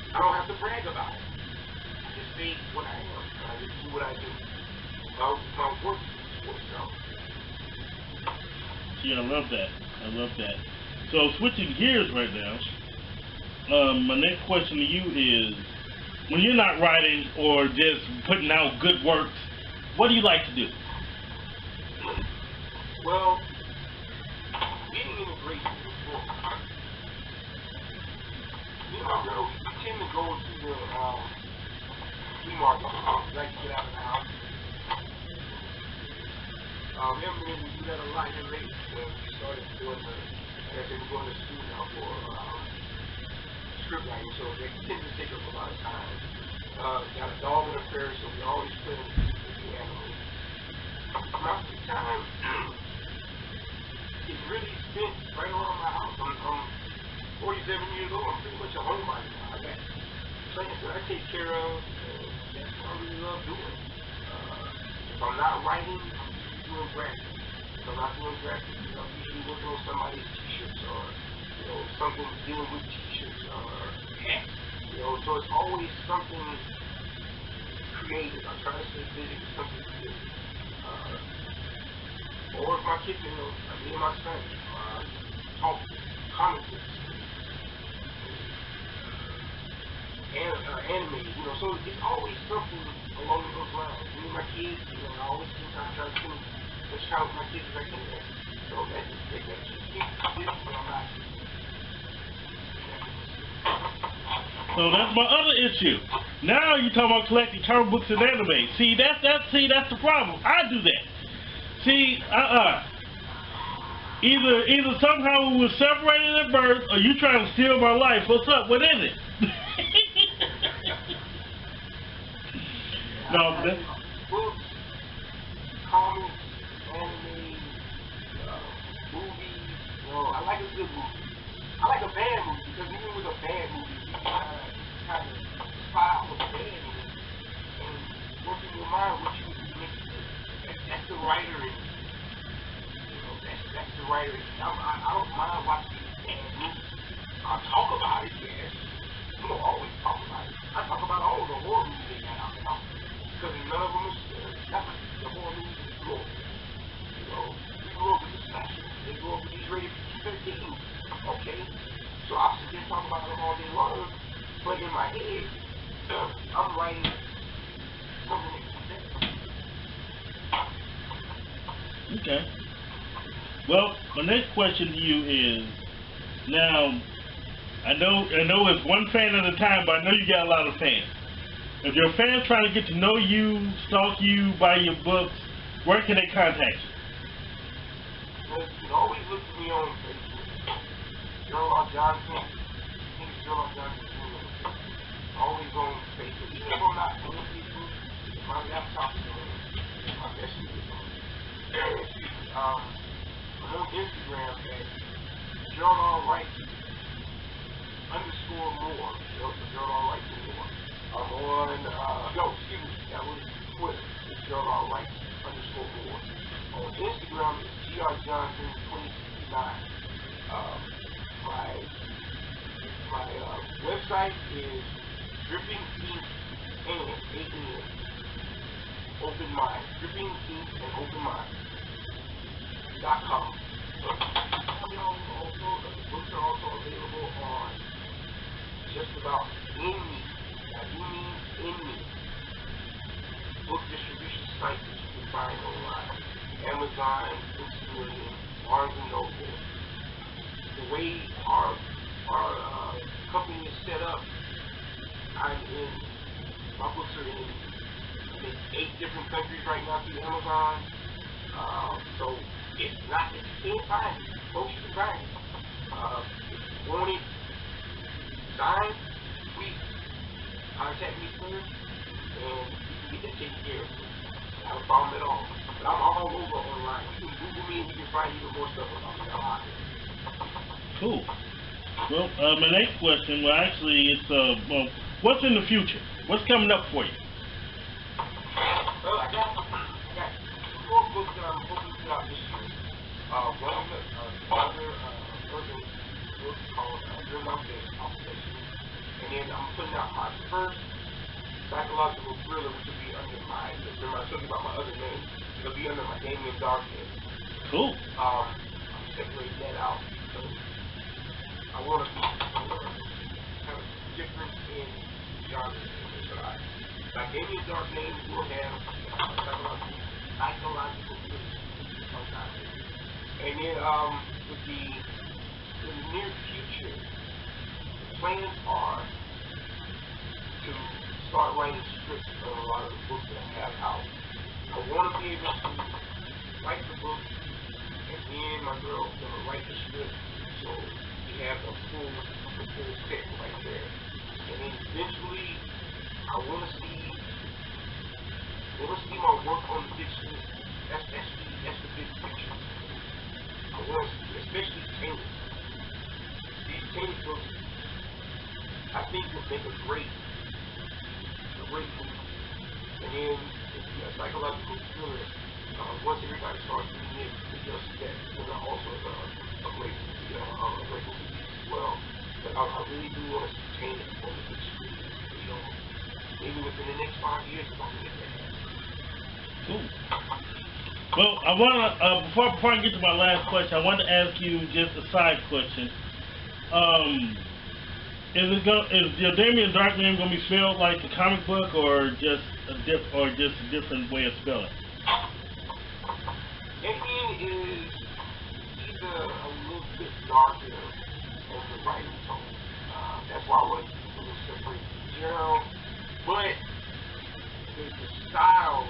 I don't have to brag about it. I just say what I am. I just do what I do. My work is for itself. Yeah, I love that. So switching gears right now, my next question to you is, when you're not writing or just putting out good works, what do you like to do? Well, getting integration is important. We tend to go to the flea market. We like to get out of the house. Remember when we do that a lot here lately, when we started doing we're going to school now for script writing, so they tend to take up a lot of time. Got a dog in the prairie, so we always play with the animals. My free time is really spent right around my house. 47 years old. I'm pretty much a homebody now. I got things that I take care of, and that's what I really love doing. If I'm not writing, I'm usually doing graphics. If I'm not doing graphics, I'm usually working on somebody's t-shirts or, something dealing with t-shirts or hats. So it's always something creative. I try to stay busy with something creative. Or if my kids, me and my son, talk comic books, anime, so it's always something along those lines. Me and my kids, I always try to spend as much time with my kids as I can. So that keeps me busy when I'm not. So that's my other issue. Now you're talking about collecting comic books and anime. See, that's the problem. I do that. See, Either somehow we were separated at birth, or you trying to steal my life. What's up? What is it? No, but that's... Books, comics, anime, movies. I like a good movie. I like a bad movie because even with a bad movie, you kind of spot out what's bad in it and work in your mind what you would make. That's the writer in it. That's the writer. I don't mind watching bad movies. I'll talk about it, yes. I'm gonna always talk about it. I talk about all the horror movies they got out there. Because none of them are scary. Not like the horror movies we grew up with. We grew up with the slashers. They grew up with these rated PG-13. Okay? So I sit there and talk about them all day long. But in my head, I'm writing something like that. Okay. Well, my next question to you is, now, I know it's one fan at a time, but I know you got a lot of fans. If your fans trying to get to know you, stalk you, buy your books, where can they contact you? Well, you can always look for me on Facebook. Gerald Johnson. He's Gerald Johnson. Always on Facebook. Even if I'm not on Facebook, my laptop is on. My messenger is on. I'm on Instagram at Gerald Wright _more. Gerald Wright more. I'm on, that was Twitter. It's Gerald Wright _more. On Instagram, it's grjohnson2069. My website is Dripping Ink and A-N. Open Mind. Dripping Ink and Open Mind.com. The books are also available on just about any, I do mean any, book distribution site that you can find online. Amazon, Bookstore, Barnes & Noble. The way our company is set up, my books are in 8 different countries right now through Amazon. So it's not that you can't find it. Folks, you can find it. If you want it signed, please contact me first, and we can get that taken care of. Not a problem at all. But I'm all over online. You can Google me and you can find even more stuff about me. I'm out there. Cool. Well, my next question, it's what's in the future? What's coming up for you? Well, I got 4 books that I'm hoping to put out this year. One of the other book called Dream Out There, and then I'm putting out my first psychological thriller, which will be under remember I told you about my other name. It'll be under my Damien Dark name. Cool. I'm separating that out because I want to be kind of different in genre. So my Damien Dark name will have psychological thrillers sometimes. And then in the near future, the plans are to start writing scripts on a lot of the books that I have out. I want to be able to write the book, and then my girl is going to write the script, so we have the full set right there. And then eventually, I want to see my work on the big screen. That's the big picture. I want to see, especially tennis. These tennis books make a great movie. And then the psychological thriller, once everybody starts reading it, it does that. And also a great movie, a great movie as well. But I really do want to change it on the big screen. You know, maybe within the next 5 years, if I can get that. Cool. Well, I want to, before I get to my last question, I want to ask you just a side question. Is your Damien Darkman going to be spelled like the comic book, or just a different way of spelling? Damien is either a little bit darker as the writing tone. That's why I was a little separate Gerald, but the styles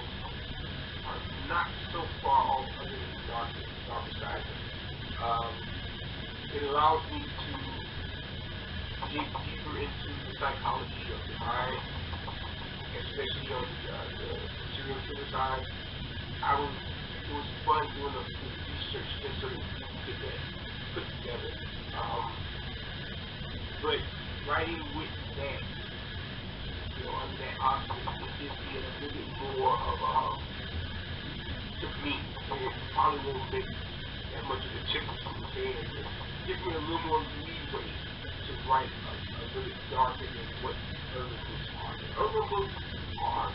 are not so far off other than the darker side. It allows me to dig deeper into the psychology of the mind, especially on the serial killer side. It was fun doing the research just so that we could get that put together. But writing with that, you know, under that auspice, it gives me a little bit more of to me, it probably won't make that much of a difference from the game. It gives me a little more leeway to write a little bit darker than what urban books are. The urban books are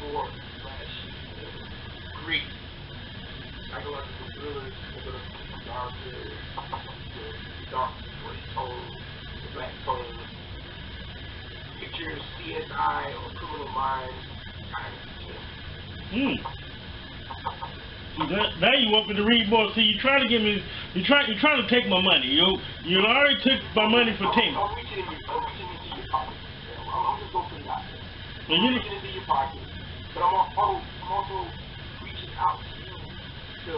more flashy and gritty. Psychological thrillers are going to be darker, the dark gray tone, the black tone. Picture CSI or Criminal Minds kind of thing. Now you want me to read more. See, you're trying to get me. You're trying to take my money. You already took my money for 10. I'm reaching into your pocket. I'm just going to put it out there. I'm reaching into your pocket, but I'm also reaching out to you to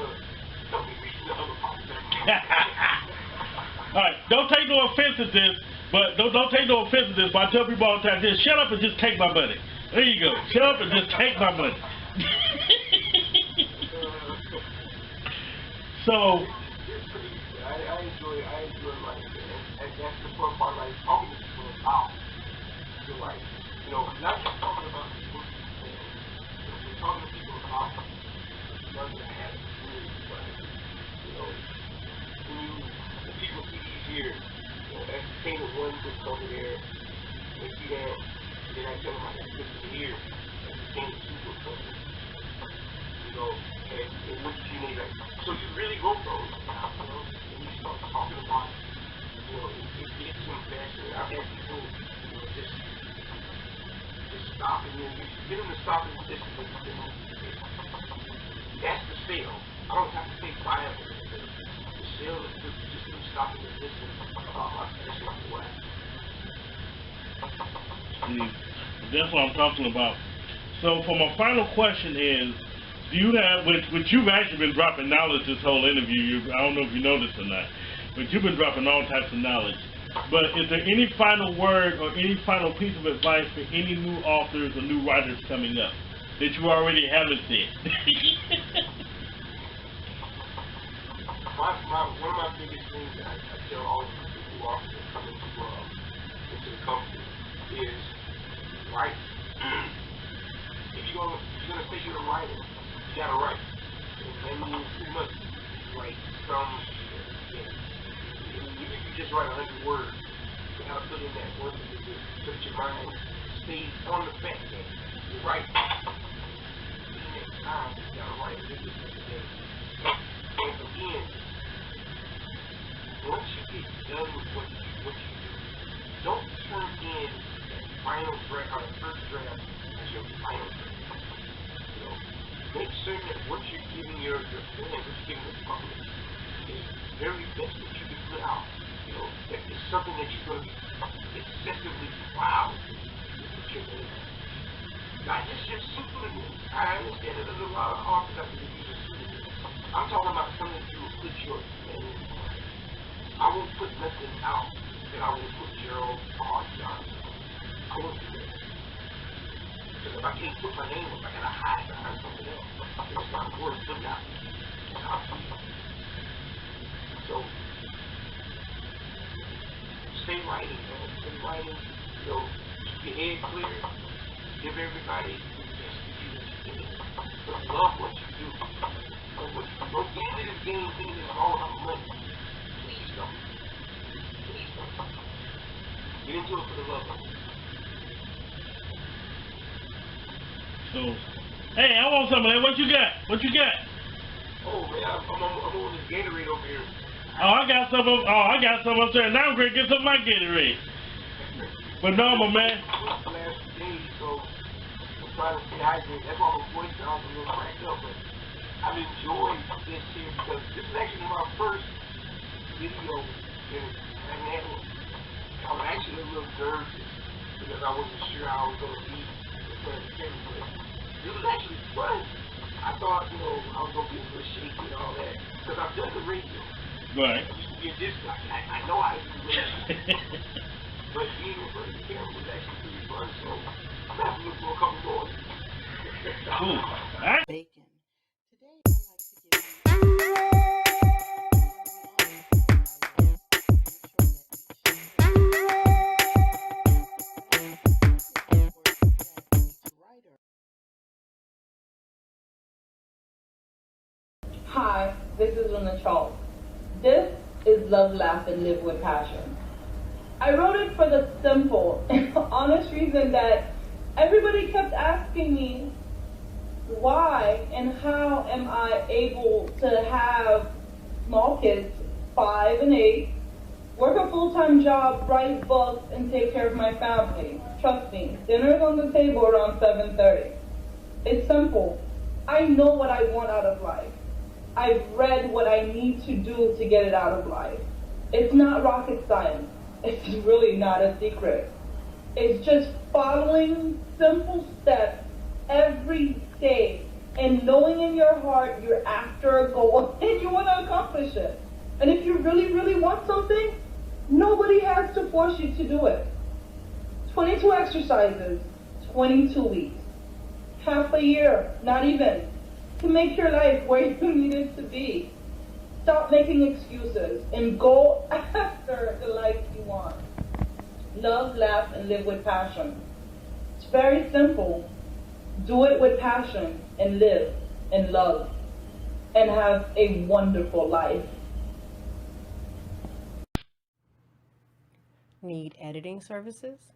help me reach the other pocket. All right, don't take no offense at this, but don't take no offense at this. But I tell people all the time, just shut up and just take my money. There you go. Shut up and just take my money. So I enjoy like, and that's the fun part, like talking to people about. So like, you know, not just talking about the book, we're talking to people about learning to have experience, like, you know, when people see these here, you know, that's the thing that one book over there, they see that, and then I tell them I got this here, that's the thing that two books over there. You know, and what you need, like, so you really go for it, you know, and you start talking about it, you know, it gets invested. I've had people, you know, just stop and get them to stop and listen to what they want to say. That's the sale. I don't have to say buy it. The sale is just them stopping and listening about my special what. That's what I'm talking about. So for my final question is, do you have, which you've actually been dropping knowledge this whole interview, I don't know if you know this or not, but you've been dropping all types of knowledge. But is there any final word or any final piece of advice for any new authors or new writers coming up that you already haven't said? One of my biggest things that I tell all the people who are coming into the company is, right, if you're gonna say you're a writer, you gotta write. That means pretty much write some shit. Even if you just write 100 words, you gotta put in that word so that your mind stays on the fact that you're right. The next time you gotta write a little bit today. And again, once you get done with what you do, don't turn in that final draft or the first draft as your final draft. Make certain that what you're giving your fans, what you're giving the public, is very best that you can put out. You know, that it's something that you're going to be excessively proud with your name. Not just pseudonym. I understand that there's a lot of authors that can use a pseudonym. I'm talking about something that you will put your name on. I won't put nothing out that I will put Gerald or Johnson. I won't do that. Because if I can't put my name up, I gotta hide behind something else. It's not worth putting out. It's how I feel. So, stay writing, man. Stay writing. You know, keep your head clear, give everybody the best of you that you can. But love what you do. Love what you do. Don't get into this game thinking it's all about money. Please don't. Please don't. Get into it for the love of it. So, hey, I want some of that. What you got? What you got? Oh man, I'm on this Gatorade over here. Oh, I got some up there. Now I'm gonna get some of my Gatorade. But no, my man. The last day, so I'm trying to stay hydrated. That's why my voice sounds a little cracked up. But I've enjoyed this here because this is actually my first video in a network. I was actually a little nervous because I wasn't sure how I was going to be in front of the camera. But this was actually fun. I thought, you know, I was going to be a little shaky and all that because I've done the radio. Right. I used to be a disc jockey. I know how to do the radio. But being in front of the camera was actually pretty fun, so I'm going to have to look for a couple more. Cool. All right. Bacon. Today I'd like to give Hi, this is Luna Charles. This is Love, Laugh, and Live with Passion. I wrote it for the simple and honest reason that everybody kept asking me why and how am I able to have small kids, 5 and 8, work a full-time job, write books, and take care of my family. Trust me, dinner's on the table around 7:30. It's simple. I know what I want out of life. I've read what I need to do to get it out of life. It's not rocket science. It's really not a secret. It's just following simple steps every day and knowing in your heart you're after a goal and you want to accomplish it. And if you really, really want something, nobody has to force you to do it. 22 exercises, 22 weeks, half a year, not even, to make your life where you need it to be. Stop making excuses and go after the life you want. Love, laugh, and live with passion. It's very simple. Do it with passion and live and love and have a wonderful life. Need editing services?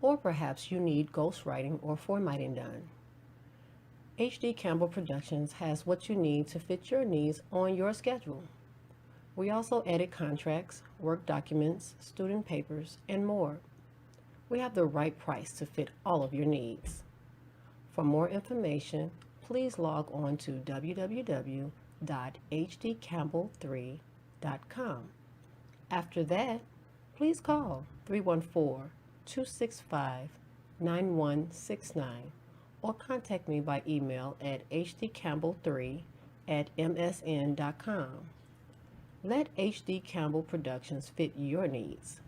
Or perhaps you need ghostwriting or formatting done. HD Campbell Productions has what you need to fit your needs on your schedule. We also edit contracts, work documents, student papers, and more. We have the right price to fit all of your needs. For more information, please log on to www.hdcampbell3.com. After that, please call 314-265-9169 or contact me by email at hdcampbell3@msn.com. Let HD Campbell Productions fit your needs.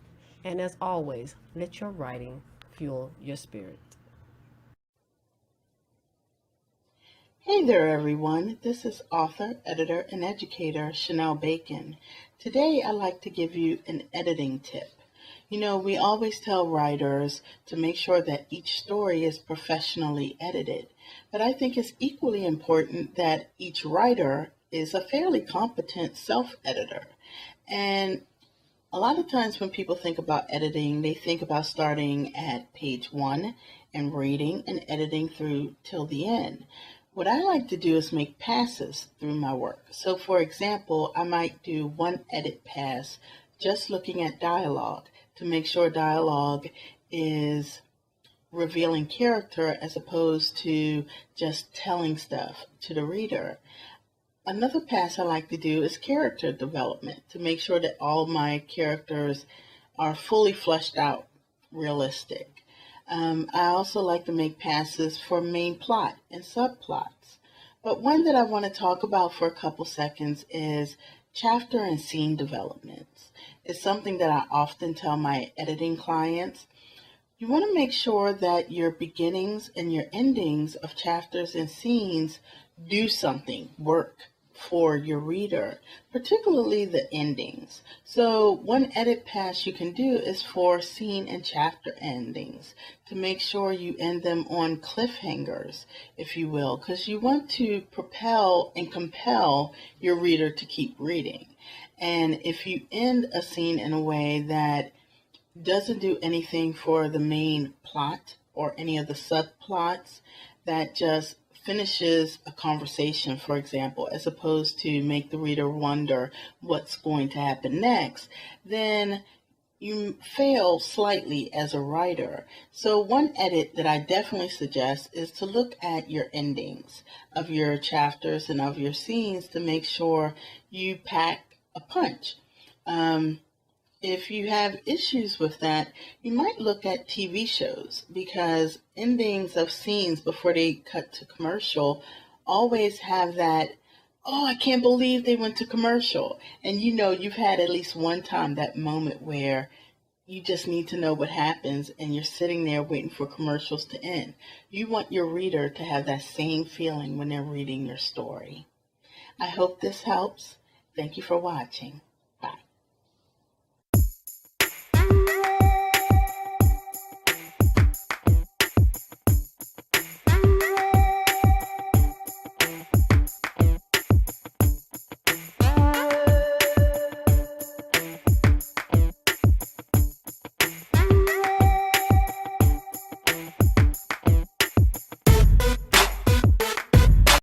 And as always, let your writing fuel your spirit. Hey there, everyone. This is author, editor, and educator Shonell Bacon. Today, I'd like to give you an editing tip. You know, we always tell writers to make sure that each story is professionally edited, but I think it's equally important that each writer is a fairly competent self-editor. And a lot of times when people think about editing, they think about starting at page 1 and reading and editing through till the end. What I like to do is make passes through my work. So for example, I might do one edit pass just looking at dialogue to make sure dialogue is revealing character as opposed to just telling stuff to the reader. Another pass I like to do is character development to make sure that all my characters are fully fleshed out, realistic. I also like to make passes for main plot and subplots. But one that I want to talk about for a couple seconds is chapter and scene developments. It's something that I often tell my editing clients. You want to make sure that your beginnings and your endings of chapters and scenes do something, work for your reader, particularly the endings. So one edit pass you can do is for scene and chapter endings, to make sure you end them on cliffhangers, if you will, because you want to propel and compel your reader to keep reading. And if you end a scene in a way that doesn't do anything for the main plot or any of the subplots, that just finishes a conversation, for example, as opposed to make the reader wonder what's going to happen next, then you fail slightly as a writer. So one edit that I definitely suggest is to look at your endings of your chapters and of your scenes to make sure you pack a punch. If you have issues with that, you might look at TV shows, because endings of scenes before they cut to commercial always have that, oh, I can't believe they went to commercial. And you know, you've had at least one time that moment where you just need to know what happens and you're sitting there waiting for commercials to end. You want your reader to have that same feeling when they're reading your story. I hope this helps. Thank you for watching.